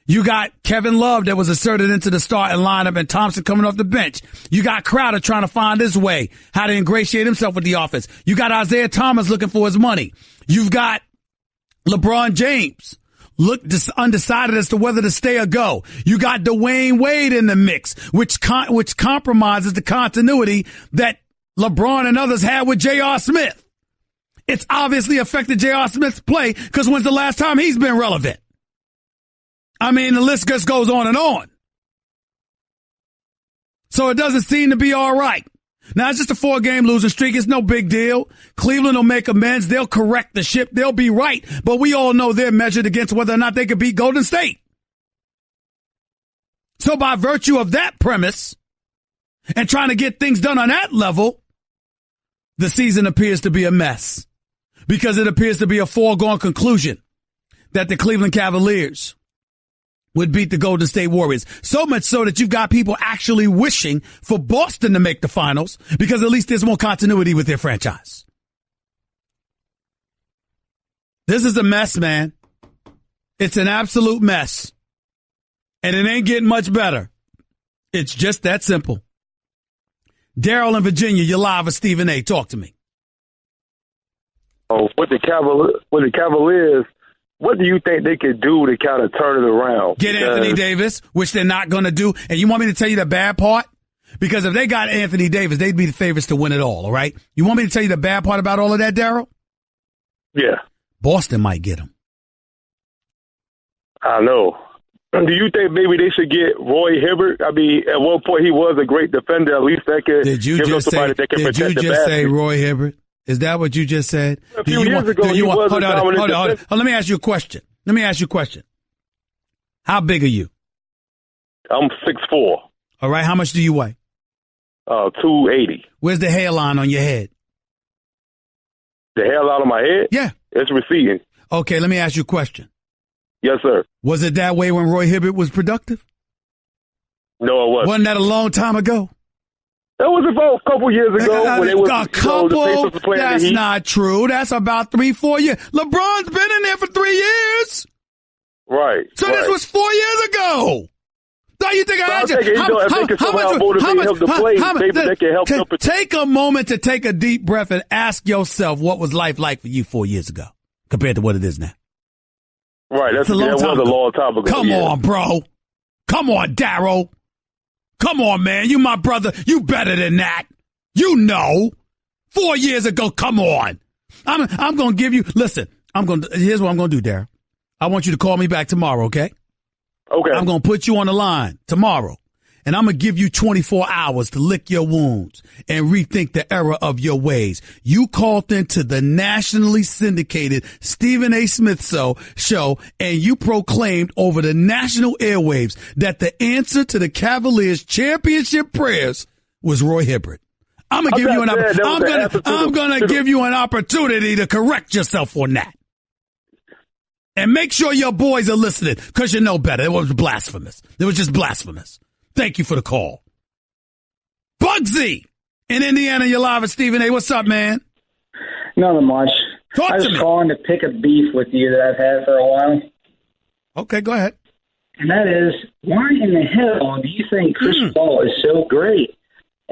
You got Kevin Love that was asserted into the starting lineup and Thompson coming off the bench. You got Crowder trying to find his way, how to ingratiate himself with the offense. You got Isaiah Thomas looking for his money. You've got LeBron James undecided as to whether to stay or go. You got Dwayne Wade in the mix, which compromises the continuity that LeBron and others had with J.R. Smith. It's obviously affected J.R. Smith's play because when's the last time he's been relevant? I mean, the list just goes on and on. So it doesn't seem to be all right. Now, it's just a 4-game losing streak. It's no big deal. Cleveland will make amends. They'll correct the ship. They'll be right. But we all know they're measured against whether or not they could beat Golden State. So by virtue of that premise and trying to get things done on that level, the season appears to be a mess because it appears to be a foregone conclusion that the Cleveland Cavaliers would beat the Golden State Warriors. So much so that you've got people actually wishing for Boston to make the finals because at least there's more continuity with their franchise. This is a mess, man. It's an absolute mess. And it ain't getting much better. It's just that simple. Daryl in Virginia, you're live with Stephen A. Talk to me. Oh, with the Cavaliers, what do you think they could do to kind of turn it around? Get Anthony Davis, which they're not going to do. And you want me to tell you the bad part? Because if they got Anthony Davis, they'd be the favorites to win it all right? You want me to tell you the bad part about all of that, Daryl? Yeah. Boston might get him. I know. Do you think maybe they should get Roy Hibbert? I mean, at one point he was a great defender. At least that could give them somebody that can protect the basket. Did you just say Roy Hibbert? Is that what you just said? A few years ago, he was a dominant defender. Let me ask you a question. How big are you? I'm 6'4". All right. How much do you weigh? 280. Where's the hairline on your head? The hell out of my head? Yeah. It's receding. Okay, let me ask you a question. Yes, sir. Was it that way when Roy Hibbert was productive? No, it wasn't. Wasn't that a long time ago? That was about a couple years ago. When it was, a couple? the playing That's the Heat. not true. That's about 3-4 years. LeBron's been in there for 3 years. Right. So right. this was 4 years ago. Don't you think I asked you? Take a moment to take a deep breath and ask yourself what was life like for you 4 years ago compared to what it is now. Right. That was a long time ago. Come on, bro. Come on, Darryl. Come on, man. You my brother. You better than that. You know. 4 years ago. Come on. I'm going to give you. Listen. Here's what I'm going to do, Darryl. I want you to call me back tomorrow, okay? Okay. I'm going to put you on the line tomorrow, and I'm going to give you 24 hours to lick your wounds and rethink the error of your ways. You called into the nationally syndicated Stephen A. Smith show, and you proclaimed over the national airwaves that the answer to the Cavaliers' championship prayers was Roy Hibbert. I'm going to give you I'm going to give you an opportunity to correct yourself on that. And make sure your boys are listening, because you know better. It was blasphemous. It was just blasphemous. Thank you for the call. Bugsy in Indiana, you're live at Stephen A. What's up, man? Nothing much. Talk I to was me. calling to pick a beef with you that I've had for a while. Okay, go ahead. And that is, why in the hell do you think Chris Paul is so great?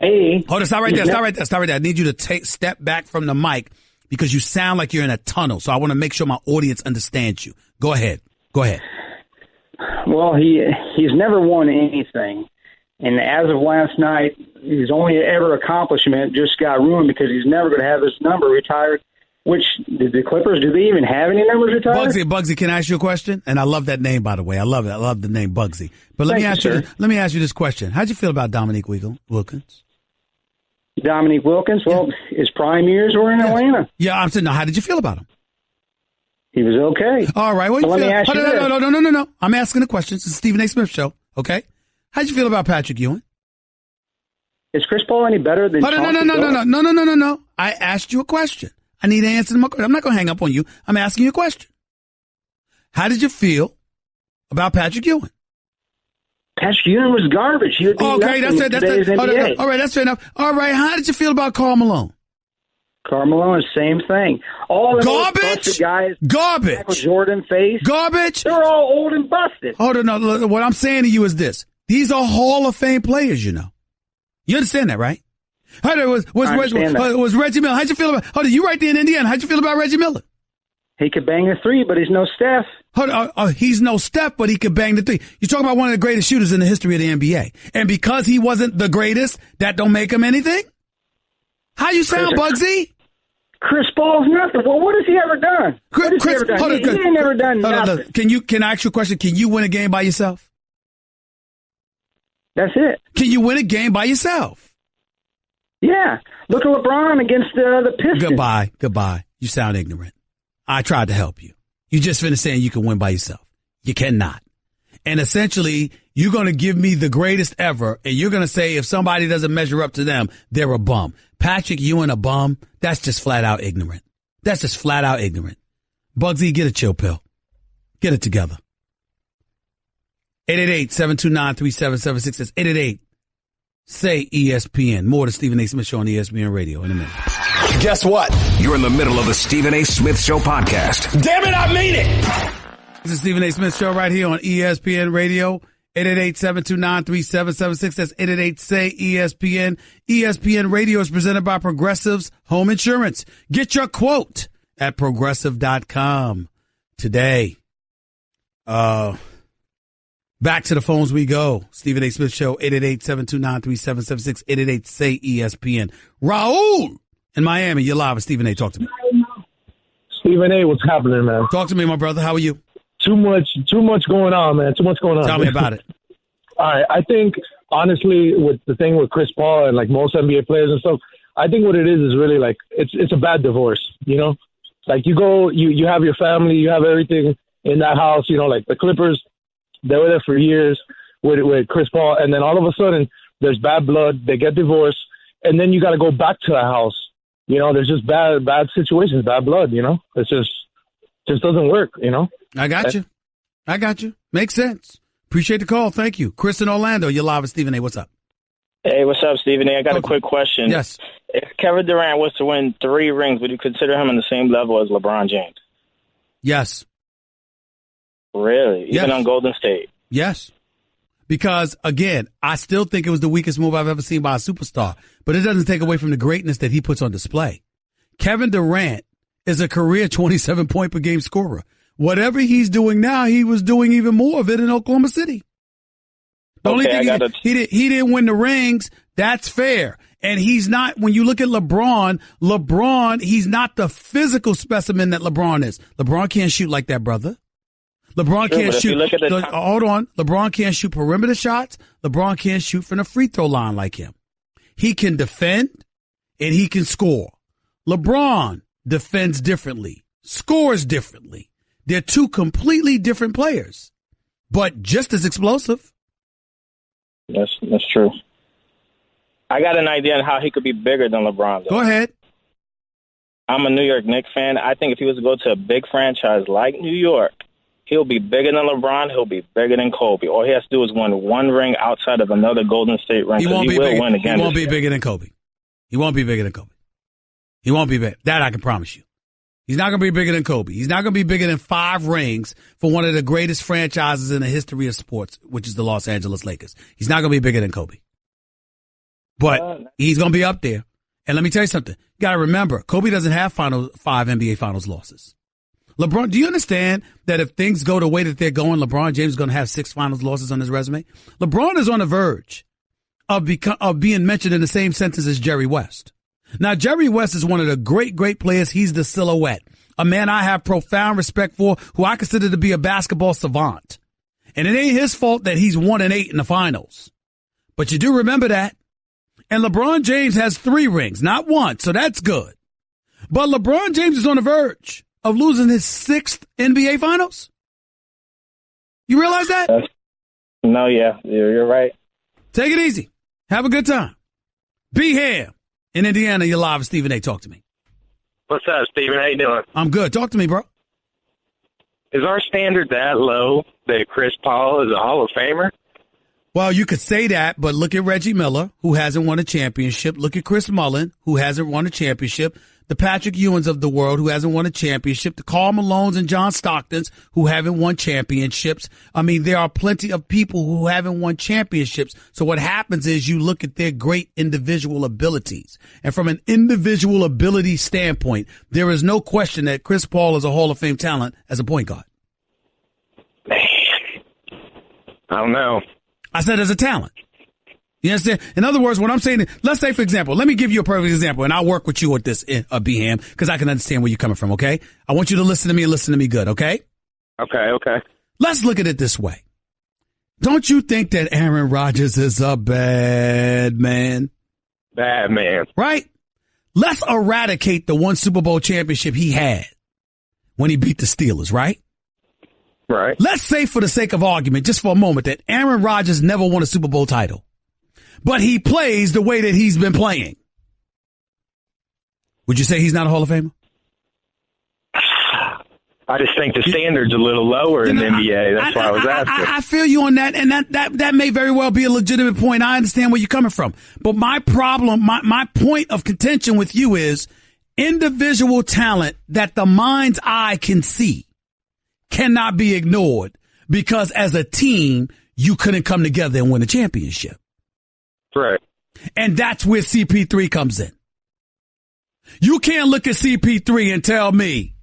Hold on, stop right there. I need you to step back from the mic, because you sound like you're in a tunnel. So I want to make sure my audience understands you. Go ahead. Well, he's never won anything. And as of last night, his only ever accomplishment just got ruined because he's never going to have his number retired. Which, the Clippers, do they even have any numbers retired? Bugsy, can I ask you a question? And I love that name, by the way. I love it. I love the name Bugsy. But let me ask you this question. How'd you feel about Dominique Wilkins? Dominique Wilkins? Well, his prime years were in Atlanta. Yeah, I'm saying, no, how did you feel about him? He was okay. All right. Well, let me ask you this. No. I'm asking the question. It's the Stephen A. Smith show, okay? How'd you feel about Patrick Ewing? Is Chris Paul any better than No. I asked you a question. I need to answer my question. I'm not going to hang up on you. I'm asking you a question. How did you feel about Patrick Ewing? Patrick Ewing was garbage. He would be okay, that's it. All right, that's fair enough. All right, how did you feel about Karl Malone? Karl Malone, same thing. All the garbage guys, garbage. Michael Jordan face, garbage. They're all old and busted. Hold on, no. What I'm saying to you is this: these are Hall of Fame players. You know, you understand that, right? Was Reggie Miller? How'd you feel about? Hold on, you right there in Indiana. How'd you feel about Reggie Miller? He could bang the three, but he's no Steph. He's no Steph, but he could bang the three. You're talking about one of the greatest shooters in the history of the NBA. And because he wasn't the greatest, that don't make him anything? How you sound, Bugsy? Chris Paul's nothing. Well, what has he ever done? He ain't never done nothing. Can I ask you a question? Can you win a game by yourself? That's it. Can you win a game by yourself? Yeah. Look at LeBron against the Pistons. Goodbye. You sound ignorant. I tried to help you. You just finished saying you can win by yourself. You cannot. And essentially, you're going to give me the greatest ever, and you're going to say if somebody doesn't measure up to them, they're a bum. Patrick Ewing a bum? That's just flat out ignorant. Bugsy, get a chill pill. Get it together. 888-729-3776. That's 888. Say ESPN. More to Stephen A. Smith Show on ESPN Radio in a minute. Guess what? You're in the middle of the Stephen A. Smith Show podcast. Damn it, I mean it! This is Stephen A. Smith Show right here on ESPN Radio. 888-729-3776. That's 888-SAY-ESPN. ESPN Radio is presented by Progressive's Home Insurance. Get your quote at Progressive.com today. Back to the phones we go. Stephen A. Smith Show, 888-729-3776, 888-SAY-ESPN. Raul in Miami, you're live with Stephen A. Talk to me. Stephen A., what's happening, man? Talk to me, my brother. How are you? Too much going on, man. Too much going on. Tell me about it. All right. I think, honestly, with the thing with Chris Paul and, like, most NBA players and stuff, I think what it is really, like, it's a bad divorce, you know? Like, you go, you have your family, you have everything in that house, you know, like the Clippers, they were there for years with Chris Paul, and then all of a sudden there's bad blood, they get divorced, and then you got to go back to that house there's just bad situations, bad blood, It's just doesn't work, I got you. Makes sense. Appreciate the call. Thank you. Chris in Orlando, you're live with Stephen A. What's up? Hey, what's up, Stephen A? I got a quick question. Yes. If Kevin Durant was to win 3 rings, would you consider him on the same level as LeBron James? Yes. Really? Yes. Even on Golden State? Yes. Because, again, I still think it was the weakest move I've ever seen by a superstar. But it doesn't take away from the greatness that he puts on display. Kevin Durant is a career 27-point per game scorer. Whatever he's doing now, he was doing even more of it in Oklahoma City. The only thing he didn't win the rings, that's fair. And he's not, when you look at LeBron, he's not the physical specimen that LeBron is. LeBron can't shoot like that, brother. LeBron can't shoot. Hold on. LeBron can't shoot perimeter shots. LeBron can't shoot from the free throw line like him. He can defend and he can score. LeBron defends differently, scores differently. They're 2 completely different players, but just as explosive. That's true. I got an idea on how he could be bigger than LeBron, though. Go ahead. I'm a New York Knicks fan. I think if he was to go to a big franchise like New York, he'll be bigger than LeBron. He'll be bigger than Kobe. All he has to do is win 1 ring outside of another Golden State ring. He won't be bigger than Kobe. He won't be bigger than Kobe. He won't be bigger. That I can promise you. He's not going to be bigger than Kobe. He's not going to be bigger than 5 rings for one of the greatest franchises in the history of sports, which is the Los Angeles Lakers. He's not going to be bigger than Kobe. But he's going to be up there. And let me tell you something. You got to remember, Kobe doesn't have 5 NBA Finals losses. LeBron, do you understand that if things go the way that they're going, LeBron James is going to have 6 Finals losses on his resume? LeBron is on the verge of being mentioned in the same sentence as Jerry West. Now, Jerry West is one of the great players. He's the silhouette, a man I have profound respect for, who I consider to be a basketball savant. And it ain't his fault that he's 1-8 in the finals. But you do remember that. And LeBron James has 3 rings, not 1, so that's good. But LeBron James is on the verge of losing his 6th NBA Finals. You realize that? No, yeah, you're right. Take it easy. Have a good time. Be here. In Indiana, you're live with Stephen A. Talk to me. What's up, Stephen? How you doing? I'm good. Talk to me, bro. Is our standard that low that Chris Paul is a Hall of Famer? Well, you could say that, but look at Reggie Miller, who hasn't won a championship. Look at Chris Mullin, who hasn't won a championship. The Patrick Ewings of the world, who hasn't won a championship. The Karl Malones and John Stocktons, who haven't won championships. I mean, there are plenty of people who haven't won championships. So what happens is you look at their great individual abilities. And from an individual ability standpoint, there is no question that Chris Paul is a Hall of Fame talent as a point guard. Man, I don't know. I said as a talent. You understand? In other words, what I'm saying, let's say, for example, let me give you a perfect example, and I'll work with you with this, Beham, because I can understand where you're coming from, okay? I want you to listen to me and listen to me good, okay? Okay. Let's look at it this way. Don't you think that Aaron Rodgers is a bad man? Bad man. Right? Let's eradicate the 1 Super Bowl championship he had when he beat the Steelers, right? Right. Let's say, for the sake of argument, just for a moment, that Aaron Rodgers never won a Super Bowl title. But he plays the way that he's been playing. Would you say he's not a Hall of Famer? I just think the standard's a little lower in the NBA. That's why I was asking. I feel you on that, and that may very well be a legitimate point. I understand where you're coming from. But my problem, my point of contention with you is individual talent that the mind's eye can see cannot be ignored because as a team, you couldn't come together and win a championship. Right. And that's where CP3 comes in. You can't look at CP3 and tell me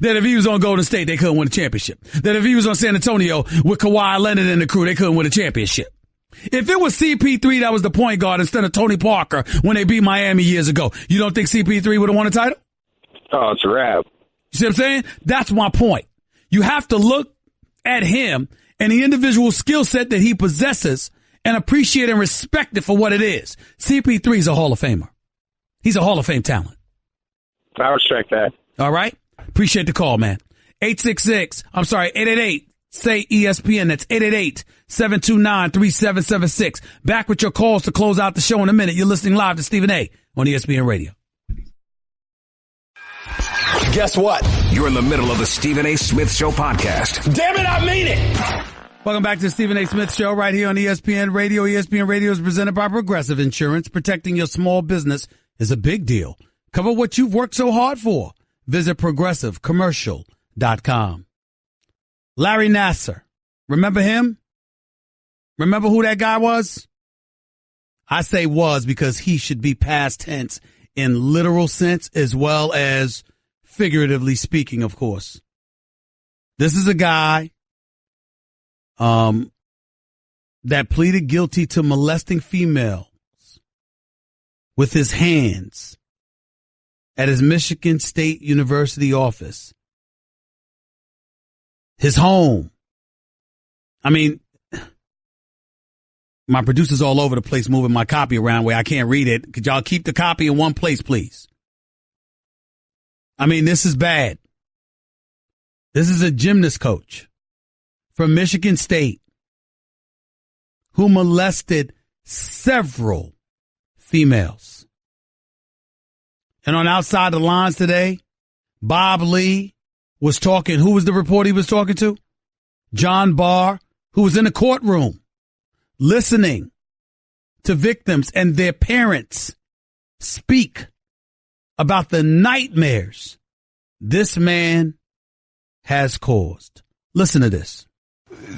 that if he was on Golden State, they couldn't win a championship. That if he was on San Antonio with Kawhi Leonard and the crew, they couldn't win a championship. If it was CP3 that was the point guard instead of Tony Parker when they beat Miami years ago, you don't think CP3 would have won a title? Oh, it's a wrap. You see what I'm saying? That's my point. You have to look at him and the individual skill set that he possesses and appreciate and respect it for what it is. CP3 is a Hall of Famer. He's a Hall of Fame talent. I respect that. All right? Appreciate the call, man. 888, say ESPN. That's 888-729-3776. Back with your calls to close out the show in a minute. You're listening live to Stephen A. on ESPN Radio. Guess what? You're in the middle of the Stephen A. Smith Show podcast. Damn it, I mean it. Welcome back to the Stephen A. Smith Show right here on ESPN Radio. ESPN Radio is presented by Progressive Insurance. Protecting your small business is a big deal. Cover what you've worked so hard for. Visit progressivecommercial.com. Larry Nassar. Remember him? Remember who that guy was? I say was because he should be past tense in literal sense as well as figuratively speaking, of course. This is a guy that pleaded guilty to molesting females with his hands at his Michigan State University office, his home. I mean, my producer's all over the place moving my copy around where I can't read it. Could y'all keep the copy in one place, please? I mean, this is bad. This is a gymnast coach from Michigan State who molested several females. And on Outside the Lines today, Bob Lee was talking. Who was the report he was talking to? John Barr, who was in the courtroom listening to victims and their parents speak about the nightmares this man has caused. Listen to this.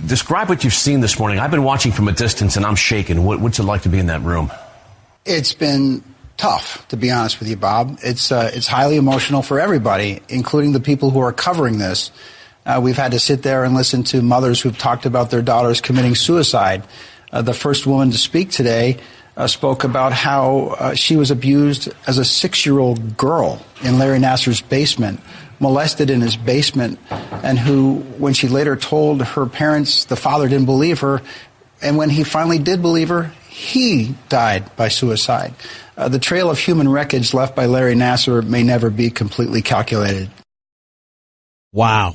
Describe what you've seen this morning. I've been watching from a distance and I'm shaken. What's it like to be in that room? It's been tough, to be honest with you, Bob. It's highly emotional for everybody, including the people who are covering this. We've had to sit there and listen to mothers who've talked about their daughters committing suicide. The first woman to speak today spoke about how she was abused as a 6-year-old girl in Larry Nassar's basement, molested in his basement, and who, when she later told her parents, the father didn't believe her, and when he finally did believe her, he died by suicide. The trail of human wreckage left by Larry Nassar may never be completely calculated. Wow.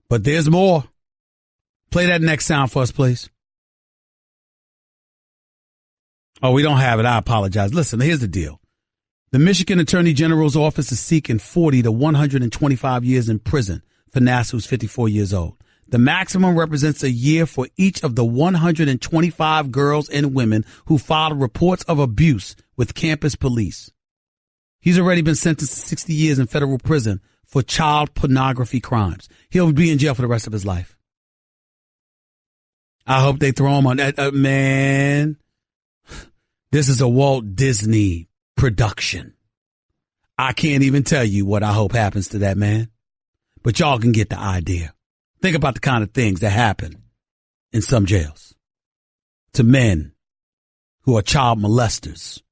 But there's more. Play that next sound for us, please. Oh, we don't have it. I apologize. Listen, here's the deal. The Michigan Attorney General's office is seeking 40 to 125 years in prison for Nassar, who's 54 years old. The maximum represents a year for each of the 125 girls and women who filed reports of abuse with campus police. He's already been sentenced to 60 years in federal prison for child pornography crimes. He'll be in jail for the rest of his life. I hope they throw him on that. Man, this is a Walt Disney production. I can't even tell you what I hope happens to that man, but y'all can get the idea. Think about the kind of things that happen in some jails to men who are child molesters.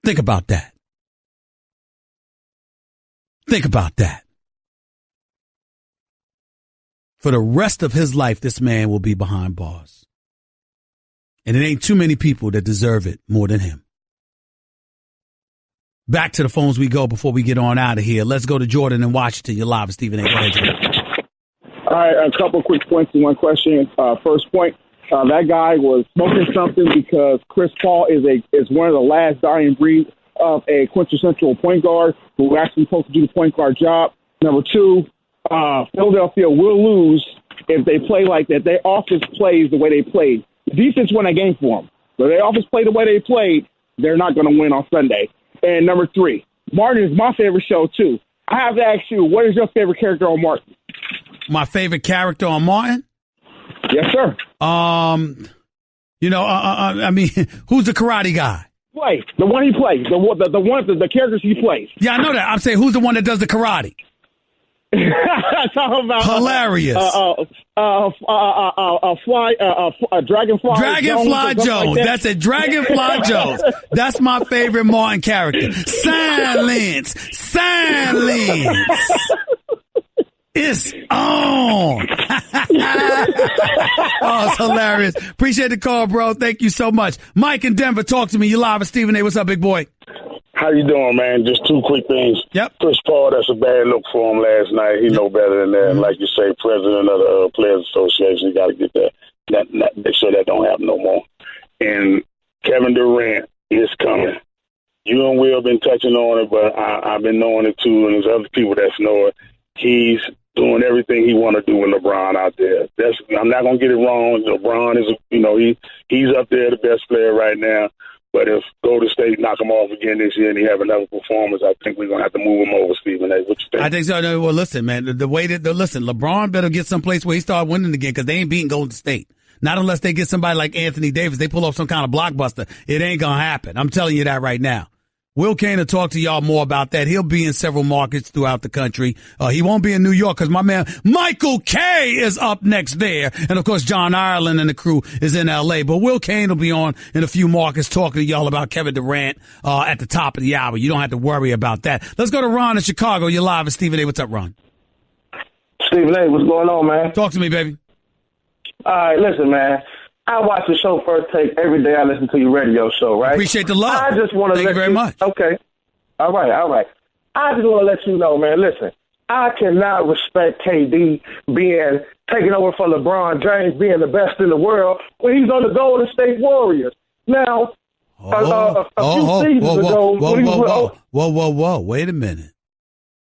Think about that. Think about that. For the rest of his life, this man will be behind bars. And it ain't too many people that deserve it more than him. Back to the phones we go before we get on out of here. Let's go to Jordan in Washington. You're live with Stephen A. Go ahead, Jordan. All right, a couple of quick points and one question. First point, that guy was smoking something because Chris Paul is one of the last dying breeds of a quintessential point guard who actually supposed to do the point guard job. Number two, Philadelphia will lose if they play like that. Their offense plays the way they played. The defense won that game for them. But their offense played the way they played, they're not going to win on Sunday. And number three, Martin is my favorite show, too. I have to ask you, what is your favorite character on Martin? My favorite character on Martin? Yes, sir. I mean, who's the karate guy? The one he plays. The characters he plays. Yeah, I know that. I'm saying, who's the one that does the karate? Talking about hilarious. Dragonfly Jones. Like That's a Dragonfly Jones. That's my favorite Martin character. Silence. It's on. Oh, it's hilarious. Appreciate the call, bro. Thank you so much. Mike in Denver, talk to me. You live with Stephen A. What's up, big boy? How you doing, man? Just two quick things. Yep. Chris Paul, that's a bad look for him last night. He know better than that. Mm-hmm. Like you say, president of the Players Association, you got to get that. Make sure that don't happen no more. And Kevin Durant is coming. You and Will been touching on it, but I've been knowing it too, and there's other people that know it. He's doing everything he want to do with LeBron out there. I'm not going to get it wrong. LeBron is, he's up there, the best player right now. But if Golden State knock him off again this year and he have another performance, I think we're going to have to move him over, Stephen A. What you think? I think so. No, well, listen, man, listen, LeBron better get someplace where he start winning again because they ain't beating Golden State. Not unless they get somebody like Anthony Davis. They pull off some kind of blockbuster. It ain't going to happen. I'm telling you that right now. Will Kane will talk to y'all more about that. He'll be in several markets throughout the country. He won't be in New York because my man Michael K is up next there. And, of course, John Ireland and the crew is in L.A. But Will Kane will be on in a few markets talking to y'all about Kevin Durant at the top of the hour. You don't have to worry about that. Let's go to Ron in Chicago. You're live at Stephen A. What's up, Ron? Stephen A., what's going on, man? Talk to me, baby. All right, listen, man. I watch the show First Take every day. I listen to your radio show, right? Appreciate the love. I just want to Thank you very much. Okay. All right. I just want to let you know, man, listen, I cannot respect KD being taken over for LeBron James being the best in the world when he's on the Golden State Warriors. Now, a few seasons ago, Whoa. Wait a minute.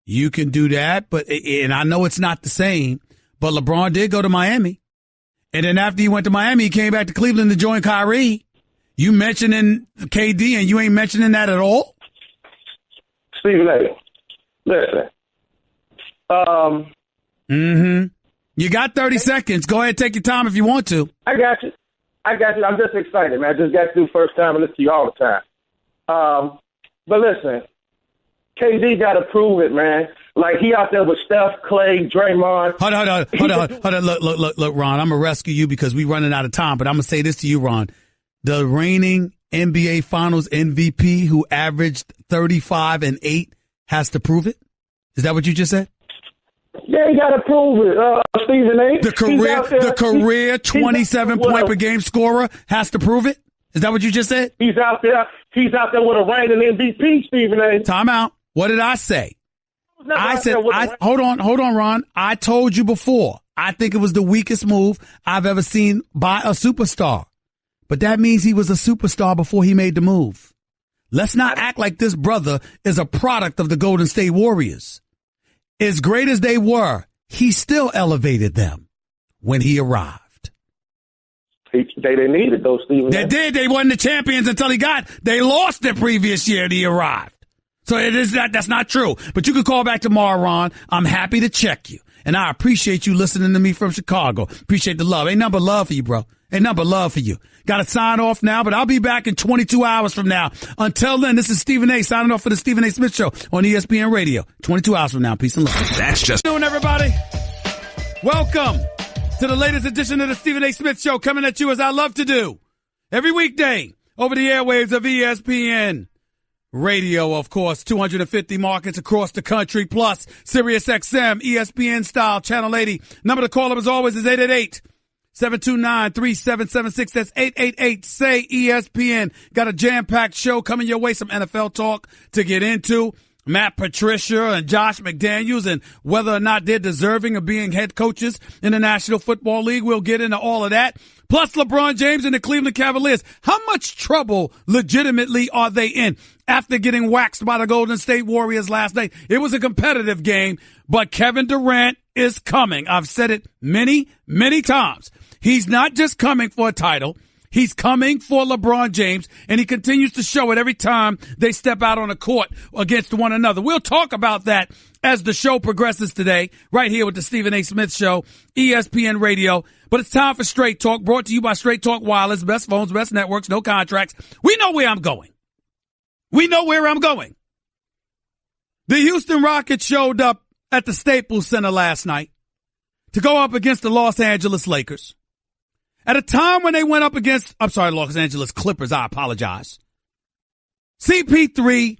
You can do that, and I know it's not the same, but LeBron did go to Miami. And then after he went to Miami, he came back to Cleveland to join Kyrie. You mentioning KD and you ain't mentioning that at all? Stephen A., listen. You got 30 seconds. Go ahead, take your time if you want to. I got you. I'm just excited, man. I just got to do first time and listen to you all the time. But listen, KD got to prove it, man. Like, he out there with Steph, Clay, Draymond. Hold on. Look, Ron, I'm going to rescue you because we're running out of time. But I'm going to say this to you, Ron. The reigning NBA Finals MVP who averaged 35 and 8 has to prove it? Is that what you just said? Yeah, he got to prove it, Stephen A. The career 27-point per game scorer has to prove it? Is that what you just said? He's out there with a reigning MVP, Stephen A. Time out. What did I say? Hold on, Ron. I told you before, I think it was the weakest move I've ever seen by a superstar. But that means he was a superstar before he made the move. Let's not act like this brother is a product of the Golden State Warriors. As great as they were, he still elevated them when he arrived. They didn't need it, though, Stephen. They did. They weren't the champions until they lost the previous year and he arrived. So that's not true. But you can call back tomorrow, Ron. I'm happy to check you. And I appreciate you listening to me from Chicago. Appreciate the love. Ain't nothing but love for you, bro. Ain't nothing but love for you. Got to sign off now, but I'll be back in 22 hours from now. Until then, this is Stephen A. signing off for the Stephen A. Smith Show on ESPN Radio. 22 hours from now. Peace and love. That's just... How you doing, everybody? Welcome to the latest edition of the Stephen A. Smith Show, coming at you as I love to do every weekday over the airwaves of ESPN Radio, of course, 250 markets across the country, plus Sirius XM, ESPN style, Channel 80. Number to call up as always is 888-729-3776. That's 888-SAY-ESPN. Got a jam-packed show coming your way, some NFL talk to get into. Matt Patricia and Josh McDaniels and whether or not they're deserving of being head coaches in the National Football League. We'll get into all of that. Plus LeBron James and the Cleveland Cavaliers. How much trouble legitimately are they in after getting waxed by the Golden State Warriors last night? It was a competitive game, but Kevin Durant is coming. I've said it many, many times. He's not just coming for a title. He's coming for LeBron James, and he continues to show it every time they step out on the court against one another. We'll talk about that as the show progresses today, right here with the Stephen A. Smith Show, ESPN Radio. But it's time for Straight Talk, brought to you by Straight Talk Wireless, best phones, best networks, no contracts. We know where I'm going. The Houston Rockets showed up at the Staples Center last night to go up against the Los Angeles Lakers. At a time when they went up against, Los Angeles Clippers, I apologize. CP3,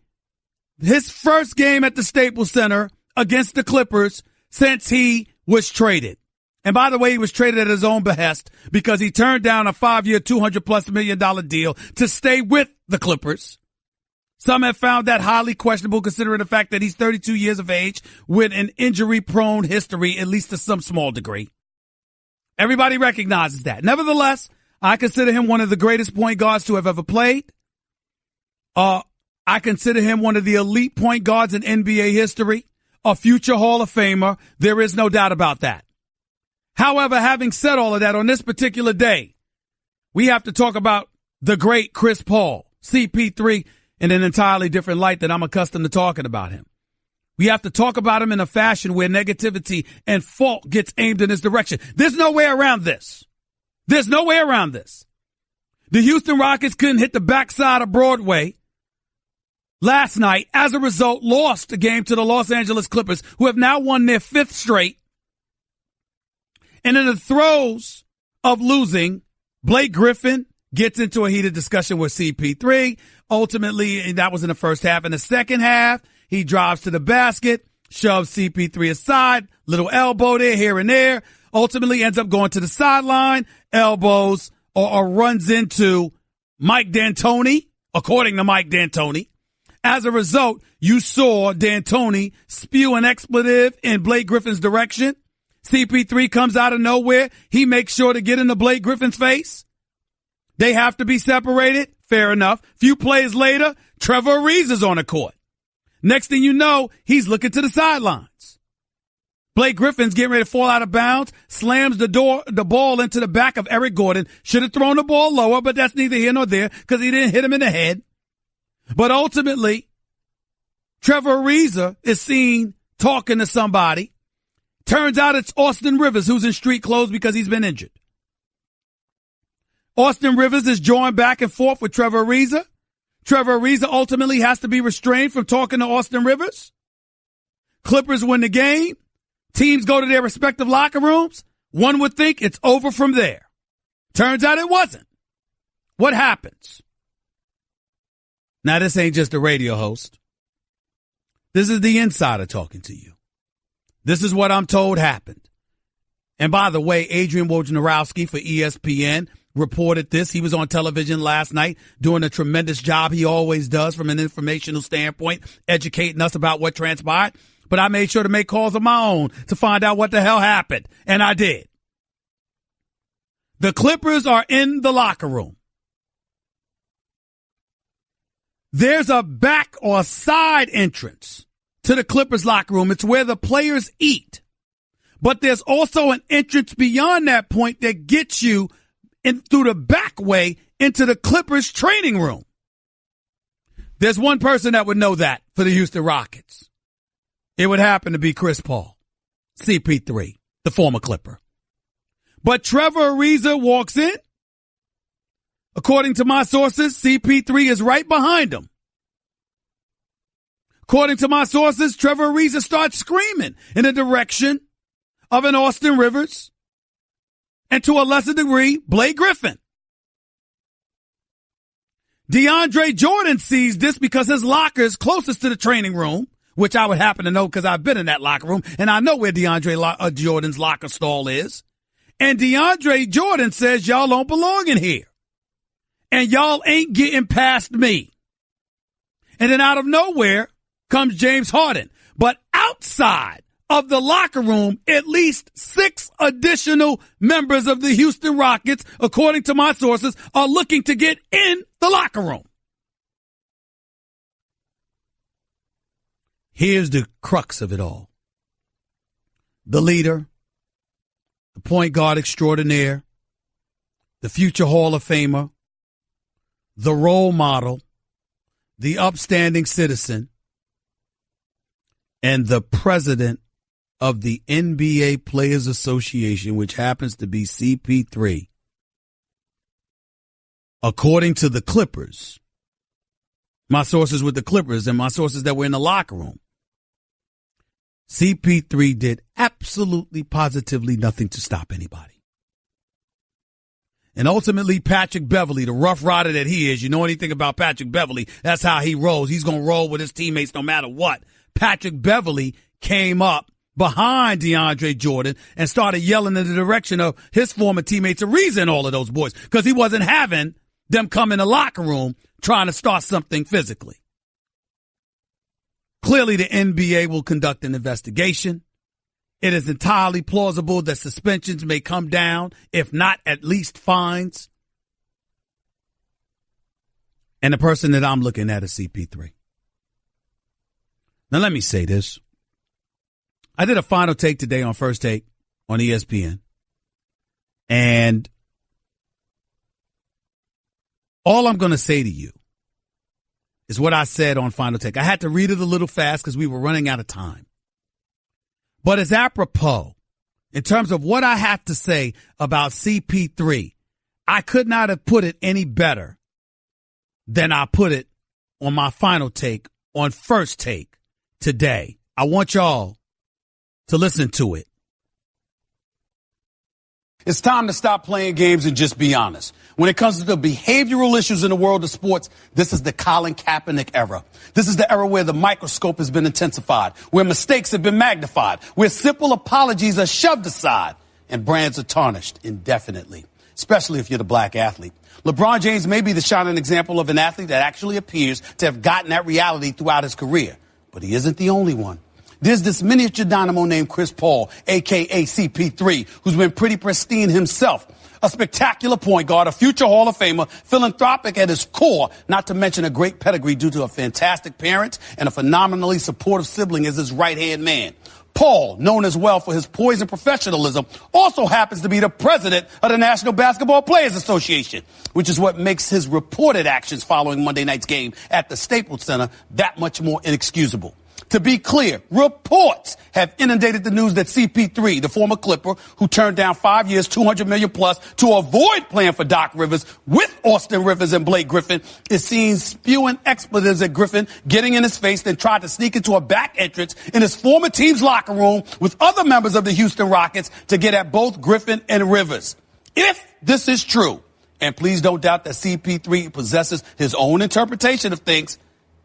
his first game at the Staples Center against the Clippers since he was traded. And by the way, he was traded at his own behest because he turned down a 5-year, $200+ million deal to stay with the Clippers. Some have found that highly questionable considering the fact that he's 32 years of age with an injury-prone history, at least to some small degree. Everybody recognizes that. Nevertheless, I consider him one of the greatest point guards to have ever played. I consider him one of the elite point guards in NBA history, a future Hall of Famer. There is no doubt about that. However, having said all of that, on this particular day, we have to talk about the great Chris Paul, CP3, in an entirely different light than I'm accustomed to talking about him. We have to talk about him in a fashion where negativity and fault gets aimed in his direction. There's no way around this. There's no way around this. The Houston Rockets couldn't hit the backside of Broadway last night. As a result, lost the game to the Los Angeles Clippers, who have now won their 5th straight. And in the throes of losing, Blake Griffin gets into a heated discussion with CP3. Ultimately, that was in the first half. In the second half, he drives to the basket, shoves CP3 aside, little elbow there, here and there. Ultimately ends up going to the sideline, elbows, or runs into Mike D'Antoni, according to Mike D'Antoni. As a result, you saw D'Antoni spew an expletive in Blake Griffin's direction. CP3 comes out of nowhere. He makes sure to get into Blake Griffin's face. They have to be separated. Fair enough. Few plays later, Trevor Ariza is on the court. Next thing you know, he's looking to the sidelines. Blake Griffin's getting ready to fall out of bounds, slams the ball into the back of Eric Gordon. Should have thrown the ball lower, but that's neither here nor there because he didn't hit him in the head. But ultimately, Trevor Ariza is seen talking to somebody. Turns out it's Austin Rivers, who's in street clothes because he's been injured. Austin Rivers is joined back and forth with Trevor Ariza. Trevor Ariza ultimately has to be restrained from talking to Austin Rivers. Clippers win the game. Teams go to their respective locker rooms. One would think it's over from there. Turns out it wasn't. What happens? Now, this ain't just a radio host. This is the insider talking to you. This is what I'm told happened. And by the way, Adrian Wojnarowski for ESPN reported this. He was on television last night doing a tremendous job. He always does from an informational standpoint, educating us about what transpired. But I made sure to make calls of my own to find out what the hell happened. And I did. The Clippers are in the locker room. There's a back or side entrance to the Clippers locker room. It's where the players eat. But there's also an entrance beyond that point that gets you in through the back way into the Clippers training room. There's one person that would know that for the Houston Rockets. It would happen to be Chris Paul, CP3, the former Clipper. But Trevor Ariza walks in. According to my sources, CP3 is right behind him. According to my sources, Trevor Ariza starts screaming in the direction of an Austin Rivers and to a lesser degree, Blake Griffin. DeAndre Jordan sees this because his locker is closest to the training room, which I would happen to know because I've been in that locker room and I know where DeAndre Jordan's locker stall is. And DeAndre Jordan says, y'all don't belong in here. And y'all ain't getting past me. And then out of nowhere comes James Harden. But outside of the locker room, at least 6 additional members of the Houston Rockets, according to my sources, are looking to get in the locker room. Here's the crux of it all. The leader, the point guard extraordinaire, the future Hall of Famer, the role model, the upstanding citizen, and the president of the NBA Players Association, which happens to be CP3. According to the Clippers, my sources with the Clippers and my sources that were in the locker room, CP3 did absolutely positively nothing to stop anybody. And ultimately, Patrick Beverley, the rough rider that he is, you know anything about Patrick Beverley, that's how he rolls. He's going to roll with his teammates no matter what. Patrick Beverley came up behind DeAndre Jordan and started yelling in the direction of his former teammates, Ariza and all of those boys, because he wasn't having them come in the locker room trying to start something physically. Clearly, the NBA will conduct an investigation. It is entirely plausible that suspensions may come down, if not at least fines. And the person that I'm looking at is CP3. Now, let me say this. I did a final take today on First Take on ESPN. And all I'm going to say to you is what I said on Final Take. I had to read it a little fast because we were running out of time. But it's apropos in terms of what I have to say about CP3. I could not have put it any better than I put it on my Final Take on First Take today. I want y'all to listen to it. It's time to stop playing games and just be honest. When it comes to the behavioral issues in the world of sports, this is the Colin Kaepernick era. This is the era where the microscope has been intensified, where mistakes have been magnified, where simple apologies are shoved aside and brands are tarnished indefinitely, especially if you're the black athlete. LeBron James may be the shining example of an athlete that actually appears to have gotten that reality throughout his career, but he isn't the only one. There's this miniature dynamo named Chris Paul, a.k.a. CP3, who's been pretty pristine himself. A spectacular point guard, a future Hall of Famer, philanthropic at his core, not to mention a great pedigree due to a fantastic parent and a phenomenally supportive sibling as his right-hand man. Paul, known as well for his poise and professionalism, also happens to be the president of the National Basketball Players Association, which is what makes his reported actions following Monday night's game at the Staples Center that much more inexcusable. To be clear, reports have inundated the news that CP3, the former Clipper, who turned down 5 years, $200 million plus to avoid playing for Doc Rivers with Austin Rivers and Blake Griffin, is seen spewing expletives at Griffin, getting in his face, then tried to sneak into a back entrance in his former team's locker room with other members of the Houston Rockets to get at both Griffin and Rivers. If this is true, and please don't doubt that CP3 possesses his own interpretation of things,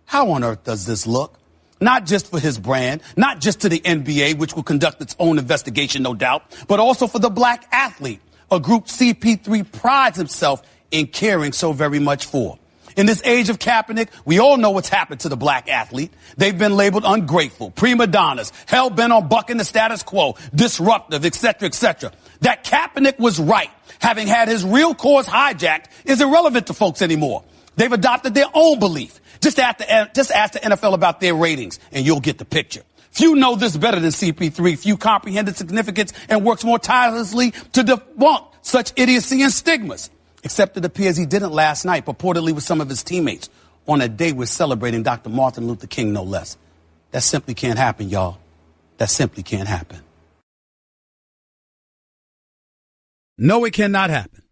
how on earth does this look? Not just for his brand, not just to the NBA, which will conduct its own investigation, no doubt, but also for the black athlete, a group CP3 prides himself in caring so very much for. In this age of Kaepernick, we all know what's happened to the black athlete. They've been labeled ungrateful, prima donnas, hell-bent on bucking the status quo, disruptive, etc., etc. That Kaepernick was right, having had his real cause hijacked, is irrelevant to folks anymore. They've adopted their own belief. Just ask the NFL about their ratings, and you'll get the picture. Few know this better than CP3. Few comprehend its significance and works more tirelessly to debunk such idiocy and stigmas. Except it appears he didn't last night, purportedly with some of his teammates, on a day we're celebrating Dr. Martin Luther King, no less. That simply can't happen, y'all. That simply can't happen. No, it cannot happen.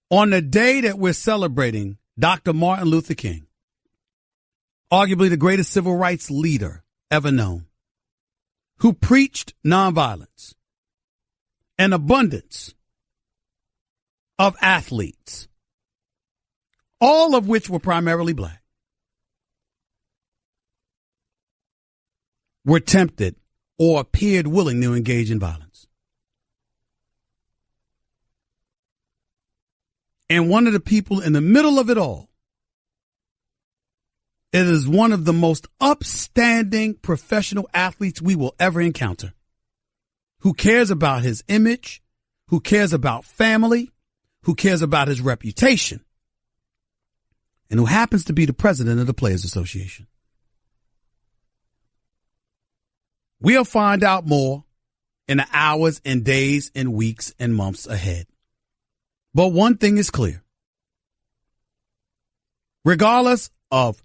On the day that we're celebrating Dr. Martin Luther King, arguably the greatest civil rights leader ever known, who preached nonviolence, an abundance of athletes, all of which were primarily black, were tempted or appeared willing to engage in violence. And one of the people in the middle of it all, it is one of the most upstanding professional athletes we will ever encounter, who cares about his image, who cares about family, who cares about his reputation, and who happens to be the president of the Players Association. We'll find out more in the hours and days and weeks and months ahead. But one thing is clear. Regardless of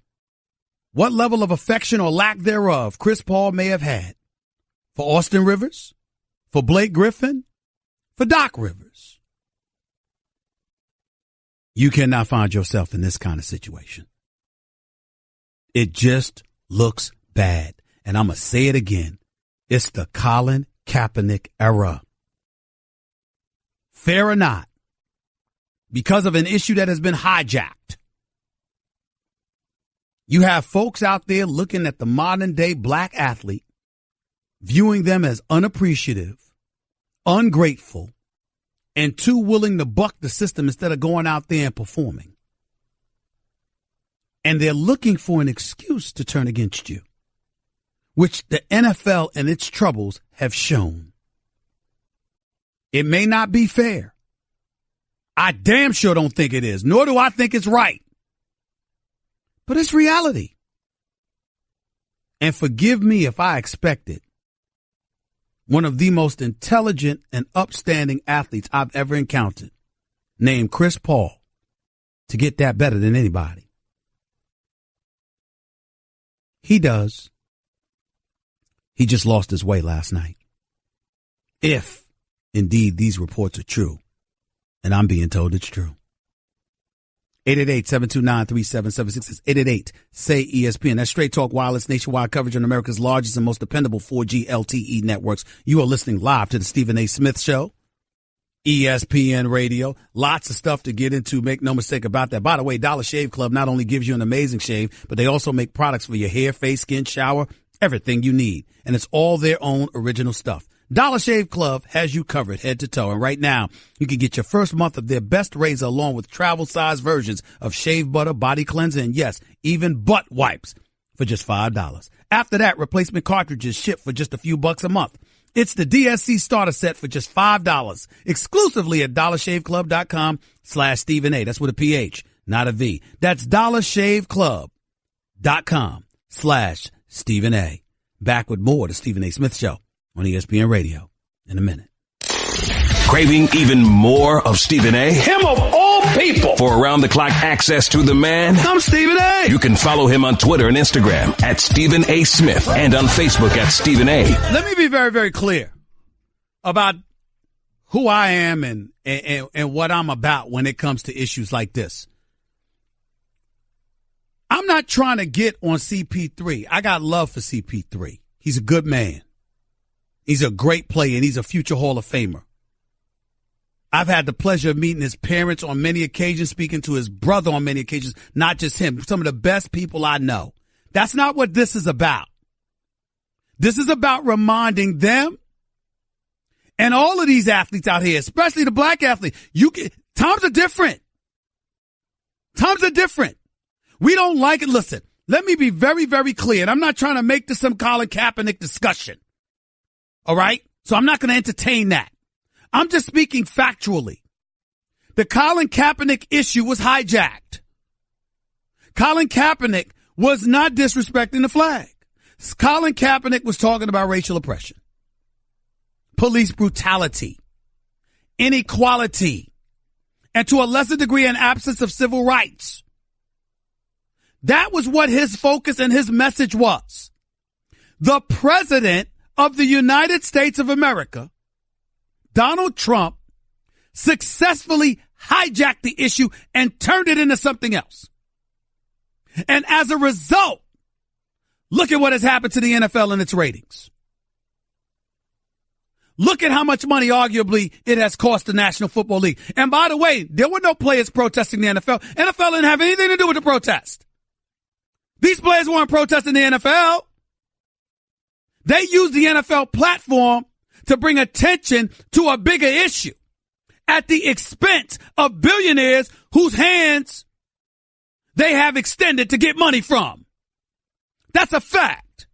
what level of affection or lack thereof Chris Paul may have had for Austin Rivers, for Blake Griffin, for Doc Rivers, you cannot find yourself in this kind of situation. It just looks bad. And I'm going to say it again. It's the Colin Kaepernick era. Fair or not, because of an issue that has been hijacked, you have folks out there looking at the modern day black athlete, viewing them as unappreciative, ungrateful, and too willing to buck the system instead of going out there and performing. And they're looking for an excuse to turn against you, which the NFL and its troubles have shown. It may not be fair. I damn sure don't think it is, nor do I think it's right. But it's reality. And forgive me if I expected one of the most intelligent and upstanding athletes I've ever encountered, named Chris Paul, to get that better than anybody. He does. He just lost his way last night. If, indeed, these reports are true, and I'm being told it's true. 888-729-3776. 888-SAY-ESPN. That's Straight Talk Wireless, nationwide coverage on America's largest and most dependable 4G LTE networks. You are listening live to the Stephen A. Smith Show, ESPN Radio. Lots of stuff to get into. Make no mistake about that. By the way, Dollar Shave Club not only gives you an amazing shave, but they also make products for your hair, face, skin, shower, everything you need. And it's all their own original stuff. Dollar Shave Club has you covered head to toe. And right now, you can get your first month of their best razor along with travel-size versions of shave butter, body cleanser, and yes, even butt wipes for just $5. After that, replacement cartridges ship for just a few bucks a month. It's the DSC starter set for just $5 exclusively at dollarshaveclub.com/Stephen A. That's with a PH, not a V. That's dollarshaveclub.com/Stephen A. Back with more of the Stephen A. Smith Show on ESPN Radio in a minute. Craving even more of Stephen A? Him of all people. For around-the-clock access to the man? I'm Stephen A. You can follow him on Twitter and Instagram at Stephen A. Smith and on Facebook at Stephen A. Let me be very, very clear about who I am and what I'm about when it comes to issues like this. I'm not trying to get on CP3. I got love for CP3. He's a good man. He's a great player, and he's a future Hall of Famer. I've had the pleasure of meeting his parents on many occasions, speaking to his brother on many occasions, not just him, some of the best people I know. That's not what this is about. This is about reminding them and all of these athletes out here, especially the black athlete, times are different. Times are different. We don't like it. Listen, let me be very, very clear, and I'm not trying to make this some Colin Kaepernick discussion. All right? So I'm not going to entertain that. I'm just speaking factually. The Colin Kaepernick issue was hijacked. Colin Kaepernick was not disrespecting the flag. Colin Kaepernick was talking about racial oppression, police brutality, inequality, and to a lesser degree, an absence of civil rights. That was what his focus and his message was. The president of the United States of America, Donald Trump, successfully hijacked the issue and turned it into something else. And as a result, look at what has happened to the NFL and its ratings. Look at how much money, arguably, it has cost the National Football League. And by the way, there were no players protesting the NFL. NFL didn't have anything to do with the protest. These players weren't protesting the NFL. They used the NFL platform to bring attention to a bigger issue at the expense of billionaires whose hands they have extended to get money from. That's a fact.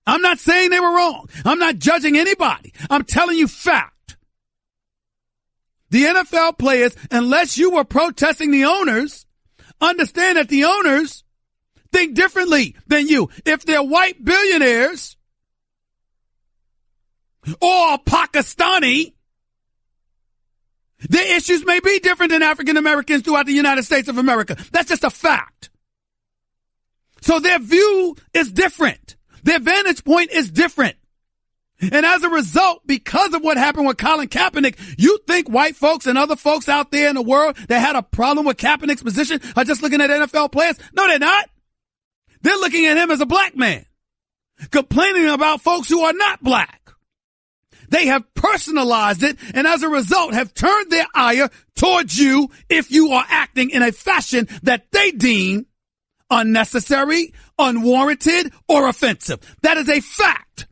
I'm not saying they were wrong. I'm not judging anybody. I'm telling you fact. The NFL players, unless you were protesting the owners, understand that the owners think differently than you. If they're white billionaires or Pakistani, their issues may be different than African Americans throughout the United States of America. That's just a fact. So their view is different. Their vantage point is different. And as a result, because of what happened with Colin Kaepernick, you think white folks and other folks out there in the world that had a problem with Kaepernick's position are just looking at NFL players? No, they're not. They're looking at him as a black man, complaining about folks who are not black. They have personalized it and as a result have turned their ire towards you if you are acting in a fashion that they deem unnecessary, unwarranted, or offensive. That is a fact.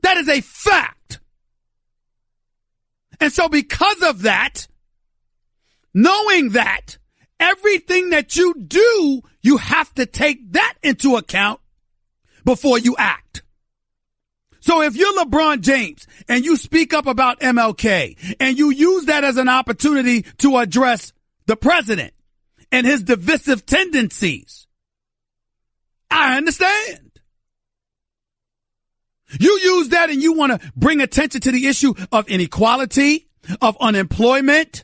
That is a fact. And so because of that, knowing that, everything that you do, you have to take that into account before you act. So if you're LeBron James and you speak up about MLK and you use that as an opportunity to address the president and his divisive tendencies, I understand. You use that and you want to bring attention to the issue of inequality, of unemployment,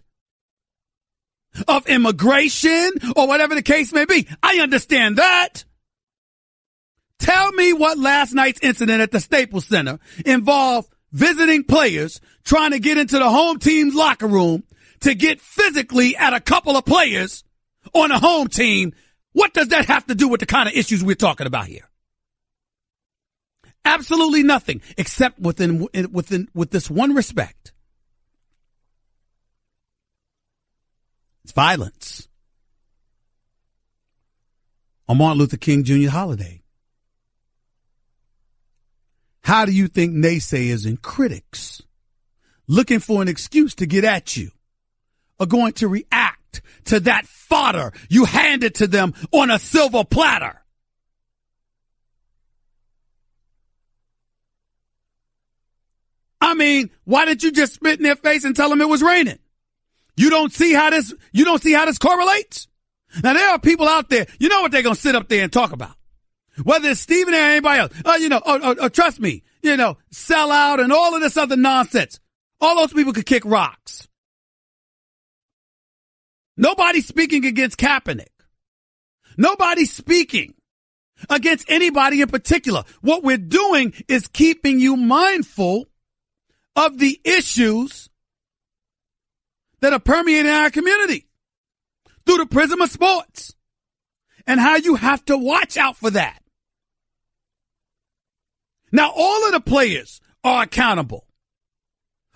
of immigration, or whatever the case may be. I understand that. Tell me what last night's incident at the Staples Center involved visiting players trying to get into the home team's locker room to get physically at a couple of players on a home team. What does that have to do with the kind of issues we're talking about here? Absolutely nothing, except with this one respect. It's violence on Martin Luther King Jr. holiday. How do you think naysayers and critics looking for an excuse to get at you are going to react to that fodder you handed to them on a silver platter? I mean, why didn't you just spit in their face and tell them it was raining? You don't see how this correlates? Now, there are people out there, you know what they're going to sit up there and talk about. Whether it's Stephen or anybody else. Trust me, sell out and all of this other nonsense. All those people could kick rocks. Nobody's speaking against Kaepernick. Nobody's speaking against anybody in particular. What we're doing is keeping you mindful of the issues that are permeating our community through the prism of sports and how you have to watch out for that. Now, all of the players are accountable.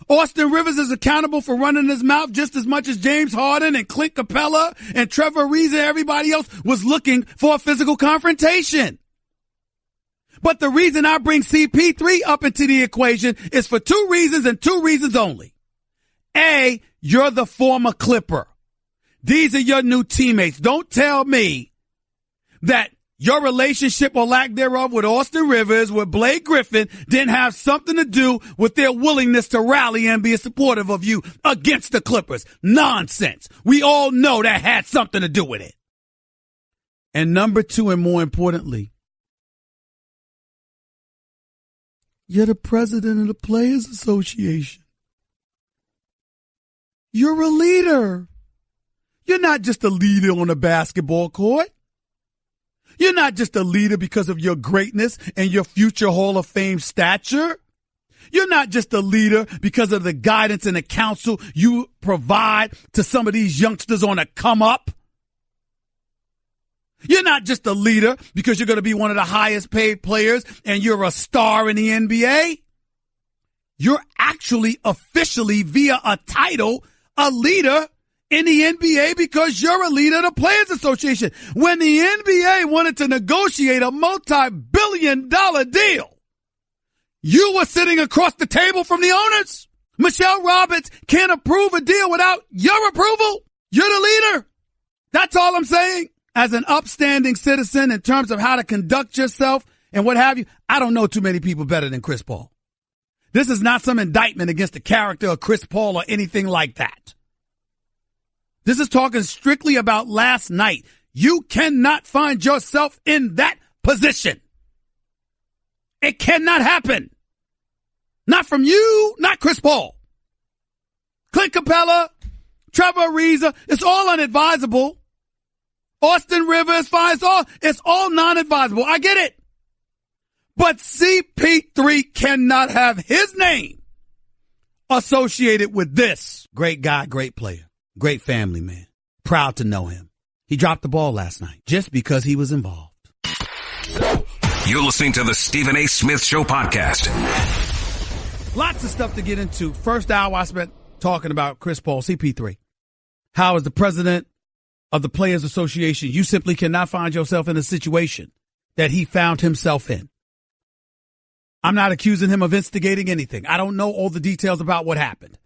Austin Rivers is accountable for running his mouth just as much as James Harden and Clint Capella and Trevor Ariza and everybody else was looking for a physical confrontation. But the reason I bring CP3 up into the equation is for two reasons and two reasons only. A, you're the former Clipper. These are your new teammates. Don't tell me that your relationship or lack thereof with Austin Rivers, with Blake Griffin, didn't have something to do with their willingness to rally and be supportive of you against the Clippers. Nonsense. We all know that had something to do with it. And number two, and more importantly, you're the president of the Players Association. You're a leader. You're not just a leader on a basketball court. You're not just a leader because of your greatness and your future Hall of Fame stature. You're not just a leader because of the guidance and the counsel you provide to some of these youngsters on a come up. You're not just a leader because you're going to be one of the highest paid players and you're a star in the NBA. You're actually officially via a title, a leader in the NBA because you're a leader of the Players Association. When the NBA wanted to negotiate a multi-billion-dollar deal, you were sitting across the table from the owners. Michelle Roberts can't approve a deal without your approval. You're the leader. That's all I'm saying. As an upstanding citizen in terms of how to conduct yourself and what have you, I don't know too many people better than Chris Paul. This is not some indictment against the character of Chris Paul or anything like that. This is talking strictly about last night. You cannot find yourself in that position. It cannot happen. Not from you, not Chris Paul. Clint Capella, Trevor Ariza, it's all unadvisable. Austin Rivers, fine, it's all non-advisable. I get it. But CP3 cannot have his name associated with this. Great guy, great player. Great family man. Proud to know him. He dropped the ball last night just because he was involved. You're listening to the Stephen A. Smith Show podcast. Lots of stuff to get into. First hour I spent talking about Chris Paul, CP3. How, as the president of the Players Association, you simply cannot find yourself in a situation that he found himself in. I'm not accusing him of instigating anything. I don't know all the details about what happened.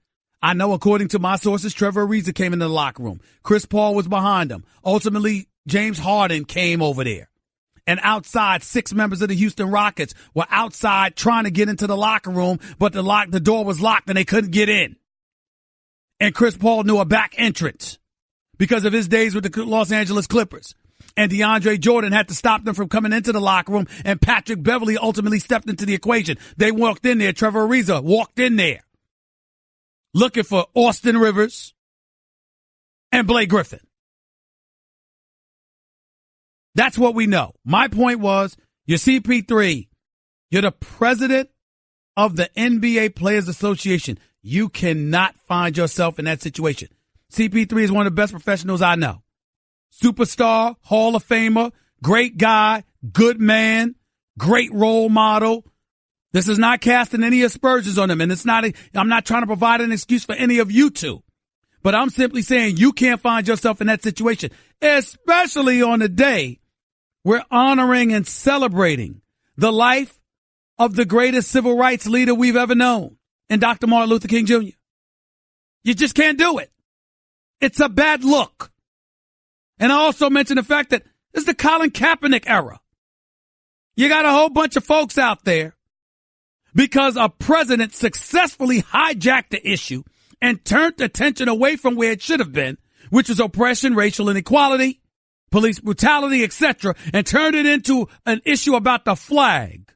I know, according to my sources, Trevor Ariza came into the locker room. Chris Paul was behind him. Ultimately, James Harden came over there And outside, 6 members of the Houston Rockets were outside trying to get into the locker room, but the door was locked and they couldn't get in. And Chris Paul knew a back entrance because of his days with the Los Angeles Clippers. And DeAndre Jordan had to stop them from coming into the locker room, and Patrick Beverley ultimately stepped into the equation. They walked in there. Trevor Ariza walked in there looking for Austin Rivers and Blake Griffin. That's what we know. My point was, you're CP3. You're the president of the NBA Players Association. You cannot find yourself in that situation. CP3 is one of the best professionals I know. Superstar, Hall of Famer, great guy, good man, great role model. This is not casting any aspersions on him, and I'm not trying to provide an excuse for any of you two. But I'm simply saying you can't find yourself in that situation, especially on the day we're honoring and celebrating the life of the greatest civil rights leader we've ever known, and Dr. Martin Luther King Jr. You just can't do it. It's a bad look. And I also mentioned the fact that this is the Colin Kaepernick era. You got a whole bunch of folks out there because a president successfully hijacked the issue and turned attention away from where it should have been, which was oppression, racial inequality, police brutality, etc., and turned it into an issue about the flag.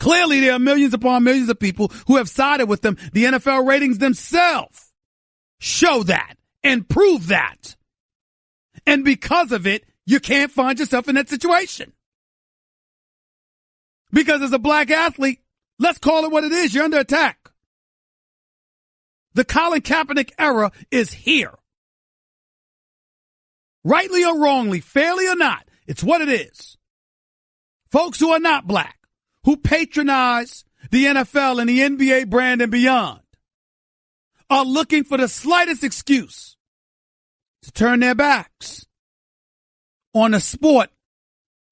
Clearly, there are millions upon millions of people who have sided with them. The NFL ratings themselves show that and prove that. And because of it, you can't find yourself in that situation. Because as a black athlete, let's call it what it is. You're under attack. The Colin Kaepernick era is here. Rightly or wrongly, fairly or not, it's what it is. Folks who are not black, who patronize the NFL and the NBA brand and beyond, are looking for the slightest excuse to turn their backs on a sport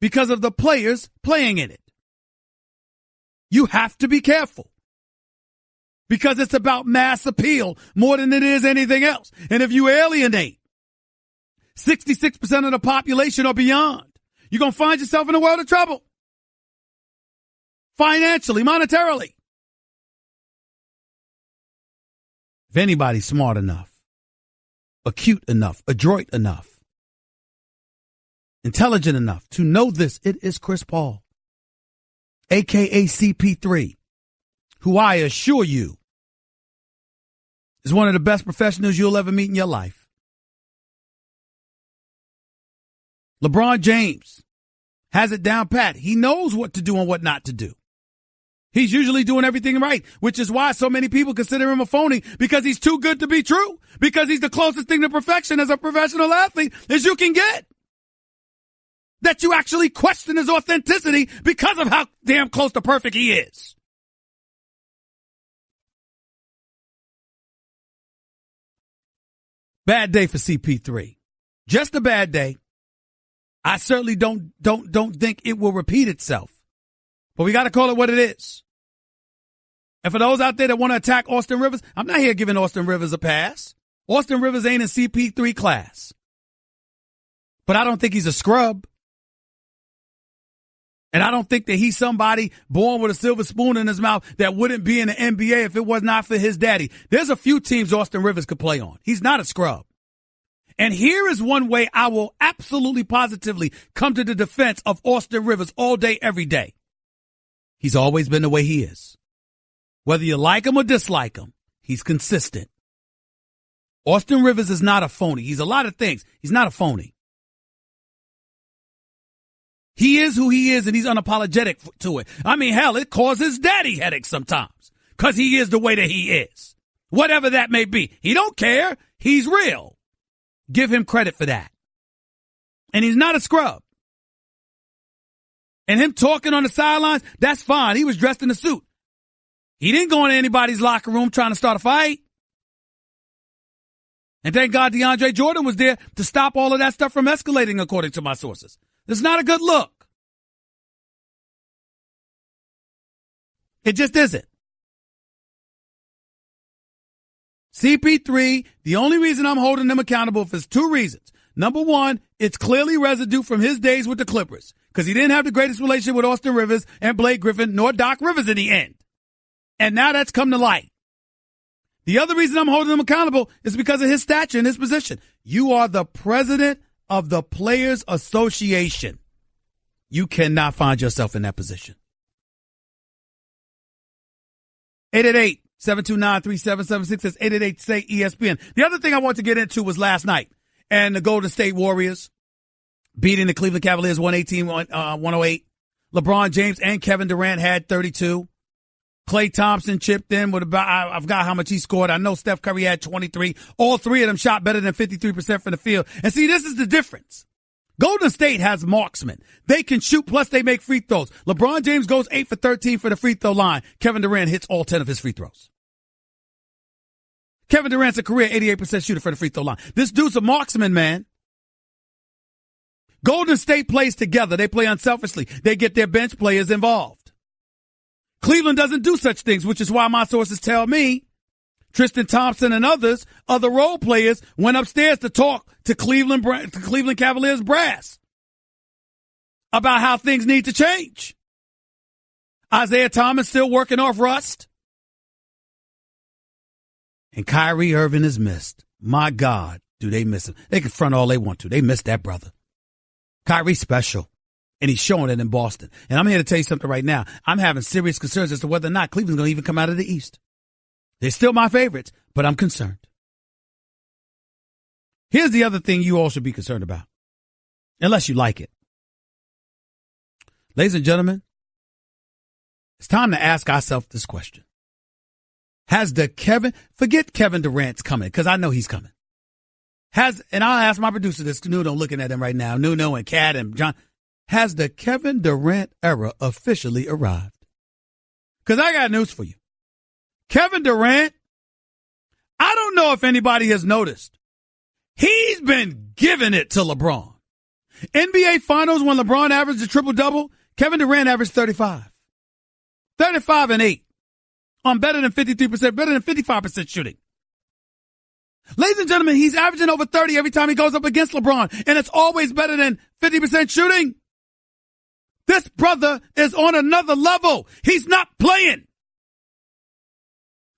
because of the players playing in it. You have to be careful because it's about mass appeal more than it is anything else. And if you alienate 66% of the population or beyond, you're going to find yourself in a world of trouble. Financially, monetarily. If anybody's smart enough, acute enough, adroit enough, intelligent enough to know this, it is Chris Paul, a.k.a. CP3, who I assure you is one of the best professionals you'll ever meet in your life. LeBron James has it down pat. He knows what to do and what not to do. He's usually doing everything right, which is why so many people consider him a phony, because he's too good to be true, because he's the closest thing to perfection as a professional athlete as you can get. That you actually question his authenticity because of how damn close to perfect he is. Bad day for CP3. Just a bad day. I certainly don't think it will repeat itself. But we got to call it what it is. And for those out there that want to attack Austin Rivers, I'm not here giving Austin Rivers a pass. Austin Rivers ain't in CP3 class. But I don't think he's a scrub. And I don't think that he's somebody born with a silver spoon in his mouth that wouldn't be in the NBA if it was not for his daddy. There's a few teams Austin Rivers could play on. He's not a scrub. And here is one way I will absolutely positively come to the defense of Austin Rivers all day, every day. He's always been the way he is. Whether you like him or dislike him, he's consistent. Austin Rivers is not a phony. He's a lot of things. He's not a phony. He is who he is, and he's unapologetic to it. I mean, hell, it causes daddy headaches sometimes because he is the way that he is. Whatever that may be. He don't care. He's real. Give him credit for that. And he's not a scrub. And him talking on the sidelines, that's fine. He was dressed in a suit. He didn't go into anybody's locker room trying to start a fight. And thank God DeAndre Jordan was there to stop all of that stuff from escalating, according to my sources. It's not a good look. It just isn't. CP3, the only reason I'm holding them accountable is 2 reasons. Number one, it's clearly residue from his days with the Clippers because he didn't have the greatest relationship with Austin Rivers and Blake Griffin nor Doc Rivers in the end. And now that's come to light. The other reason I'm holding him accountable is because of his stature and his position. You are the president of the Players Association. You cannot find yourself in that position. 888-729-3776 says 888-SAY-ESPN. The other thing I want to get into was last night and the Golden State Warriors beating the Cleveland Cavaliers 118-108. LeBron James and Kevin Durant had 32. Klay Thompson chipped in with about, I forgot how much he scored. I know Steph Curry had 23. All three of them shot better than 53% from the field. And see, this is the difference. Golden State has marksmen. They can shoot, plus they make free throws. LeBron James goes 8 for 13 for the free throw line. Kevin Durant hits all 10 of his free throws. Kevin Durant's a career 88% shooter for the free throw line. This dude's a marksman, man. Golden State plays together. They play unselfishly. They get their bench players involved. Cleveland doesn't do such things, which is why my sources tell me Tristan Thompson and others, other role players, went upstairs to talk to Cleveland Cavaliers brass about how things need to change. Isaiah Thomas still working off rust. And Kyrie Irving is missed. My God, do they miss him. They can front all they want to. They miss that brother. Kyrie's special. And he's showing it in Boston. And I'm here to tell you something right now. I'm having serious concerns as to whether or not Cleveland's going to even come out of the East. They're still my favorites, but I'm concerned. Here's the other thing you all should be concerned about, unless you like it. Ladies and gentlemen, it's time to ask ourselves this question. Forget Kevin Durant's coming, because I know he's coming. And I'll ask my producer this, Nuno looking at him right now, Nuno and Kat and John. Has the Kevin Durant era officially arrived? Because I got news for you. Kevin Durant, I don't know if anybody has noticed. He's been giving it to LeBron. NBA Finals, when LeBron averaged a triple-double, Kevin Durant averaged 35. 35 and 8. On better than 53%, better than 55% shooting. Ladies and gentlemen, he's averaging over 30 every time he goes up against LeBron, and it's always better than 50% shooting. This brother is on another level. He's not playing.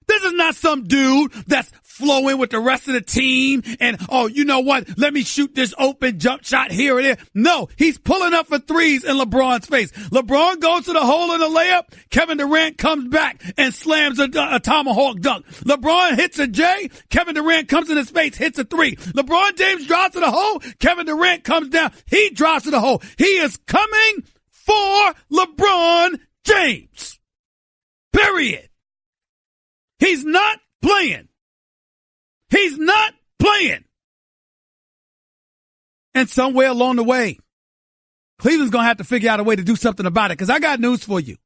This is not some dude that's flowing with the rest of the team and, oh, you know what? Let me shoot this open jump shot here and there. No, he's pulling up for threes in LeBron's face. LeBron goes to the hole in the layup. Kevin Durant comes back and slams a tomahawk dunk. LeBron hits a J. Kevin Durant comes in his face, hits a three. LeBron James drives to the hole. Kevin Durant comes down. He drives to the hole. He is coming for LeBron James. Period. He's not playing. He's not playing. And somewhere along the way, Cleveland's going to have to figure out a way to do something about it, because I got news for you.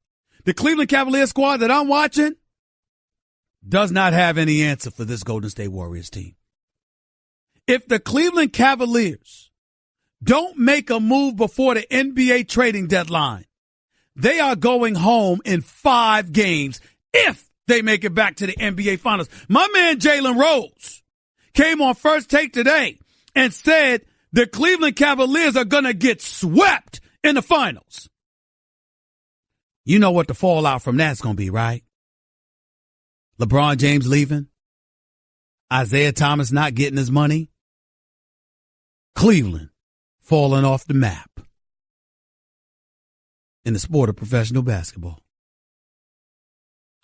The Cleveland Cavaliers squad that I'm watching does not have any answer for this Golden State Warriors team. If the Cleveland Cavaliers don't make a move before the NBA trading deadline, they are going home in 5 games if they make it back to the NBA Finals. My man Jalen Rose came on First Take today and said the Cleveland Cavaliers are going to get swept in the finals. You know what the fallout from that's going to be, right? LeBron James leaving. Isaiah Thomas not getting his money. Cleveland falling off the map in the sport of professional basketball.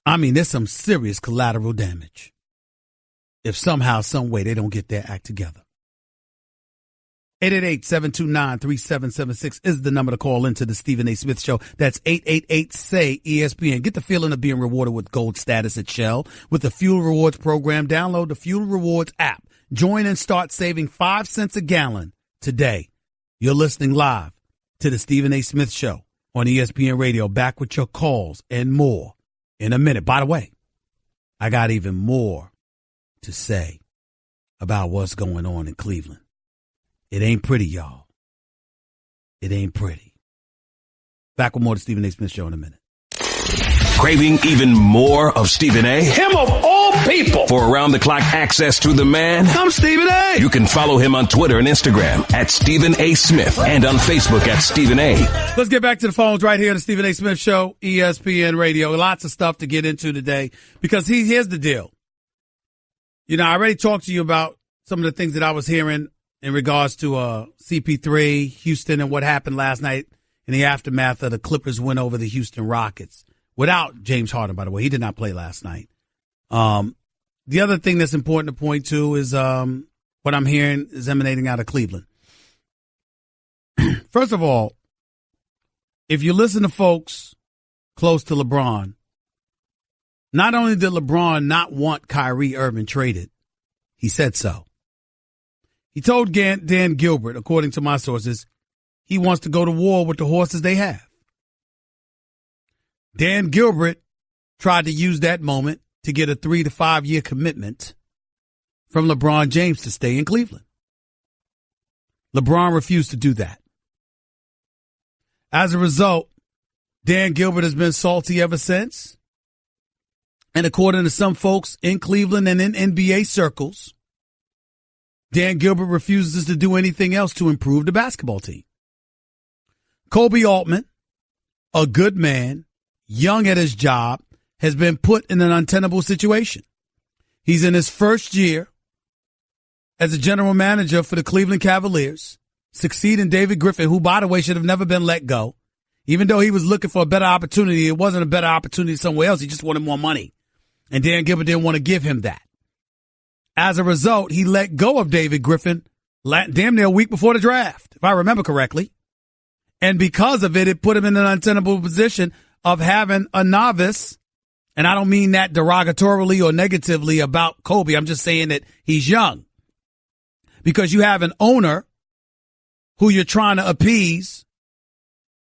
I mean, there's some serious collateral damage if somehow, some way they don't get their act together. 888-729-3776 is the number to call into the Stephen A. Smith Show. That's 888-SAY-ESPN. Get the feeling of being rewarded with gold status at Shell. With the Fuel Rewards program, download the Fuel Rewards app. Join and start saving 5 cents a gallon today. You're listening live to the Stephen A. Smith Show on ESPN Radio. Back with your calls and more in a minute. By the way, I got even more to say about what's going on in Cleveland. It ain't pretty, y'all. It ain't pretty. Back with more of the Stephen A. Smith Show in a minute. Craving even more of Stephen A? Him of all people. For around-the-clock access to the man? I'm Stephen A. You can follow him on Twitter and Instagram at Stephen A. Smith and on Facebook at Stephen A. Let's get back to the phones right here on the Stephen A. Smith Show, ESPN Radio. Lots of stuff to get into today because here's the deal. You know, I already talked to you about some of the things that I was hearing in regards to CP3, Houston, and what happened last night in the aftermath of the Clippers win over the Houston Rockets. Without James Harden, by the way. He did not play last night. The other thing that's important to point to is what I'm hearing is emanating out of Cleveland. First of all, if you listen to folks close to LeBron, not only did LeBron not want Kyrie Irving traded, he said so. He told Dan Gilbert, according to my sources, he wants to go to war with the horses they have. Dan Gilbert tried to use that moment to get a 3 to 5 year commitment from LeBron James to stay in Cleveland. LeBron refused to do that. As a result, Dan Gilbert has been salty ever since. And according to some folks in Cleveland and in NBA circles, Dan Gilbert refuses to do anything else to improve the basketball team. Kobe Altman, a good man, young at his job, has been put in an untenable situation. He's in his first year as a general manager for the Cleveland Cavaliers, succeeding David Griffin, who, by the way, should have never been let go. Even though he was looking for a better opportunity, it wasn't a better opportunity somewhere else. He just wanted more money. And Dan Gilbert didn't want to give him that. As a result, he let go of David Griffin damn near a week before the draft, if I remember correctly. And because of it, it put him in an untenable position of having a novice. And I don't mean that derogatorily or negatively about Kobe. I'm just saying that he's young. Because you have an owner who you're trying to appease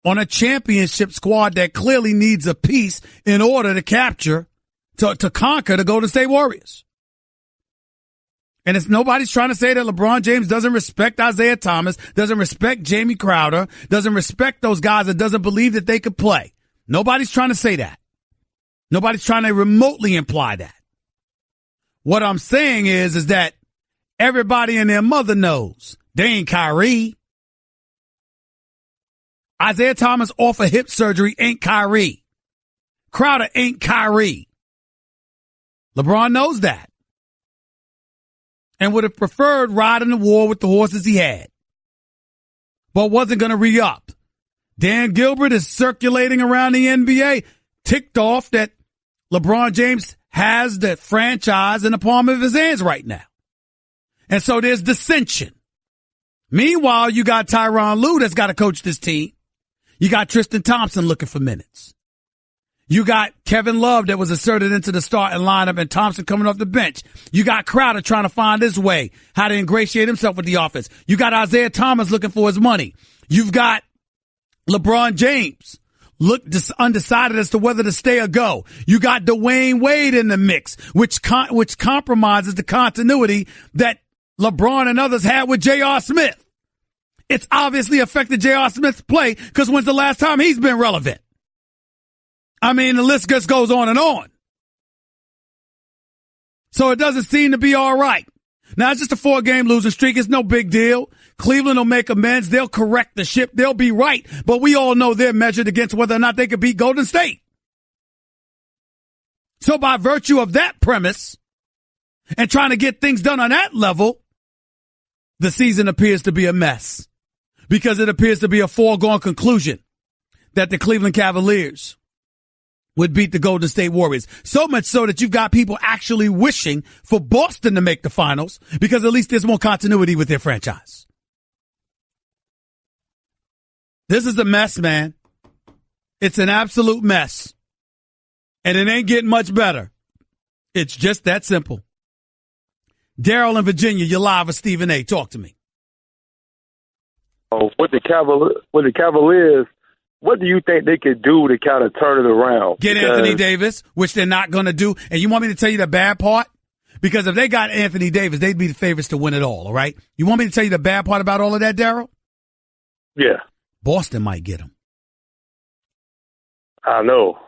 on a championship squad that clearly needs a piece in order to to conquer the Golden State Warriors. And it's nobody's trying to say that LeBron James doesn't respect Isaiah Thomas, doesn't respect Jamie Crowder, doesn't respect those guys, that doesn't believe that they could play. Nobody's trying to say that. Nobody's trying to remotely imply that. What I'm saying is that everybody and their mother knows they ain't Kyrie. Isaiah Thomas off of hip surgery ain't Kyrie. Crowder ain't Kyrie. LeBron knows that. And would have preferred riding the war with the horses he had. But wasn't going to re-up. Dan Gilbert is circulating around the NBA, ticked off that LeBron James has the franchise in the palm of his hands right now. And so there's dissension. Meanwhile, you got Tyronn Lue that's got to coach this team. You got Tristan Thompson looking for minutes. You got Kevin Love that was inserted into the starting lineup and Thompson coming off the bench. You got Crowder trying to find his way, how to ingratiate himself with the offense. You got Isaiah Thomas looking for his money. You've got LeBron James undecided as to whether to stay or go. You got Dwayne Wade in the mix, which compromises the continuity that LeBron and others had with J.R. Smith. It's obviously affected J.R. Smith's play because when's the last time he's been relevant? I mean, the list just goes on and on. So it doesn't seem to be all right. Now, it's just a 4-game losing streak. It's no big deal. Cleveland will make amends. They'll correct the ship. They'll be right. But we all know they're measured against whether or not they could beat Golden State. So by virtue of that premise and trying to get things done on that level, the season appears to be a mess because it appears to be a foregone conclusion that the Cleveland Cavaliers would beat the Golden State Warriors. So much so that you've got people actually wishing for Boston to make the finals because at least there's more continuity with their franchise. This is a mess, man. It's an absolute mess. And it ain't getting much better. It's just that simple. Daryl in Virginia, you're live with Stephen A. Talk to me. With the Cavaliers, what do you think they could do to kind of turn it around? Get Anthony Davis, which they're not going to do. And you want me to tell you the bad part? Because if they got Anthony Davis, they'd be the favorites to win it all right? You want me to tell you the bad part about all of that, Daryl? Yeah. Boston might get him. I know.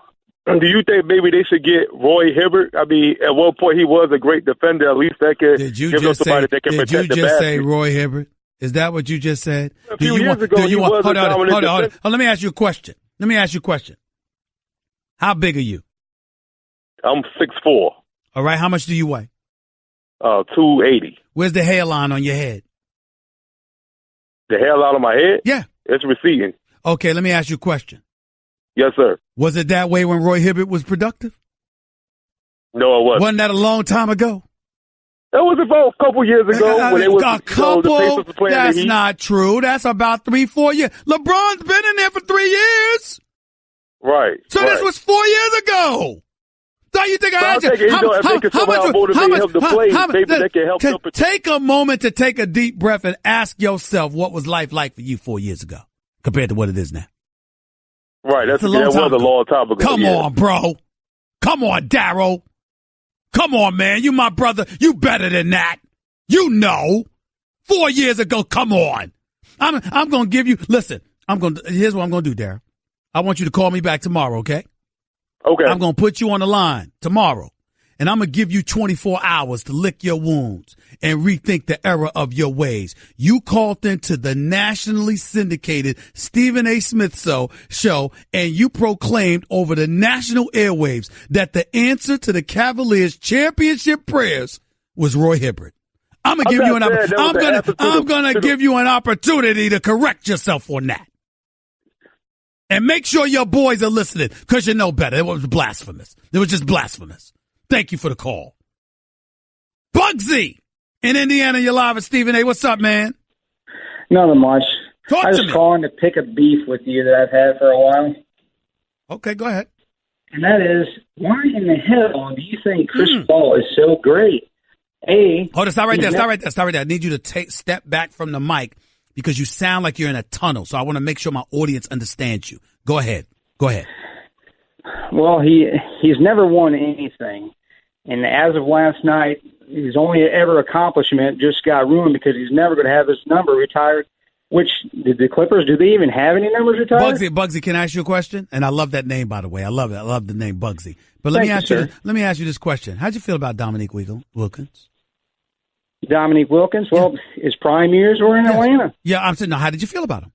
Do you think maybe they should get Roy Hibbert? I mean, at one point he was a great defender. At least that could give us somebody that can protect the basket. Did you just say Roy Hibbert? Is that what you just said? A few years ago, he was a dominant defender. Let me ask you a question. How big are you? I'm 6'4". All right. How much do you weigh? 280. Where's the hairline on your head? The hairline on my head? Yeah. It's receding. Okay. Let me ask you a question. Yes, sir. Was it that way when Roy Hibbert was productive? No, it wasn't. Wasn't that a long time ago? That was about a couple years ago when it was a couple. the Pacers were playing That's the Heat. not true. That's about 3-4 years. LeBron's been in there for 3 years. Right. So this was 4 years ago. So you think I asked you? Take a moment to take a deep breath and ask yourself what was life like for you 4 years ago compared to what it is now. Right. That was a long time ago. Come on, bro. Come on, Darryl. Come on, man. You my brother. You better than that. You know. 4 years ago. Come on. I'm going to give you, listen, here's what I'm going to do, Darryl. I want you to call me back tomorrow, okay? Okay. I'm going to put you on the line tomorrow, and I'm going to give you 24 hours to lick your wounds and rethink the error of your ways. You called into the nationally syndicated Stephen A. Smith show, and you proclaimed over the national airwaves that the answer to the Cavaliers' championship prayers was Roy Hibbert. I'm going to give you an opportunity to correct yourself on that. And make sure your boys are listening, because you know better. It was blasphemous. It was just blasphemous. Thank you for the call. Bugsy in Indiana, you're live at Stephen A. What's up, man? Nothing much. Talk I to was me. calling to pick a beef with you that I've had for a while. Okay, go ahead. And that is, why in the hell do you think Chris Paul is so great? Hold on, stop right there. I need you to step back from the mic because you sound like you're in a tunnel. So I want to make sure my audience understands you. Go ahead. Well, he's never won anything. And as of last night, his only ever accomplishment just got ruined because he's never going to have his number retired. Which, did the Clippers, do they even have any numbers retired? Bugsy, can I ask you a question? And I love that name, by the way. I love it. I love the name Bugsy. But let me ask you this question. How'd you feel about Dominique Wilkins? Dominique Wilkins? Well, his prime years were in Atlanta. Yeah, I'm saying, no, how did you feel about him?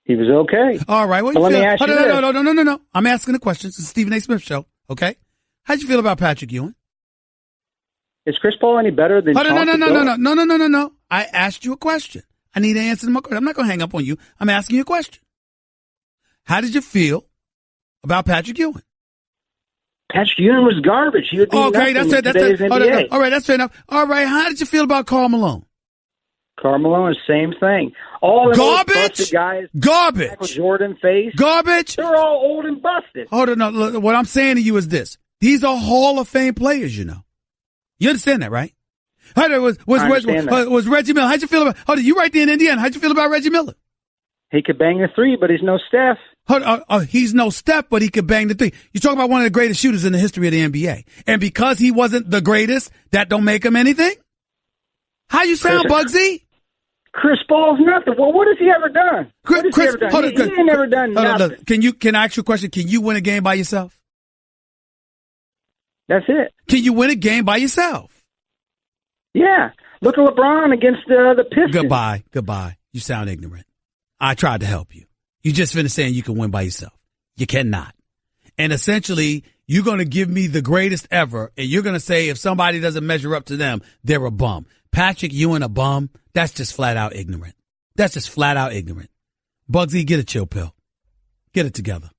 He was okay. All right. Well, let me ask you this. No. I'm asking the question. It's the Stephen A. Smith show, okay? How'd you feel about Patrick Ewing? Is Chris Paul any better than No. I asked you a question. I need to answer my question. I'm not going to hang up on you. I'm asking you a question. How did you feel about Patrick Ewing? Patrick Ewing was garbage. He would be okay, that's it. NBA. All right, that's fair enough. All right, how did you feel about Karl Malone? Karl Malone, same thing. All the garbage guys, garbage. Michael Jordan face, garbage. They're all old and busted. Hold on, no. What I'm saying to you is this: these are Hall of Fame players. You know, you understand that, right? Was Reggie Miller? How'd you feel about? Hold on, you right there in Indiana. How'd you feel about Reggie Miller? He could bang the three, but he's no Steph. He's no Steph, but he could bang the three. You're talking about one of the greatest shooters in the history of the NBA, and because he wasn't the greatest, that don't make him anything. How you sound, Bugsy? Chris Paul's nothing. Well, what has he ever done? He ain't never done nothing. Can I ask you a question? Can you win a game by yourself? That's it. Can you win a game by yourself? Yeah. Look at LeBron against the Pistons. Goodbye. You sound ignorant. I tried to help you. You just finished saying you can win by yourself. You cannot. And essentially, you're going to give me the greatest ever, and you're going to say if somebody doesn't measure up to them, they're a bum. Patrick Ewing a bum? That's just flat out ignorant. Bugsy, get a chill pill. Get it together.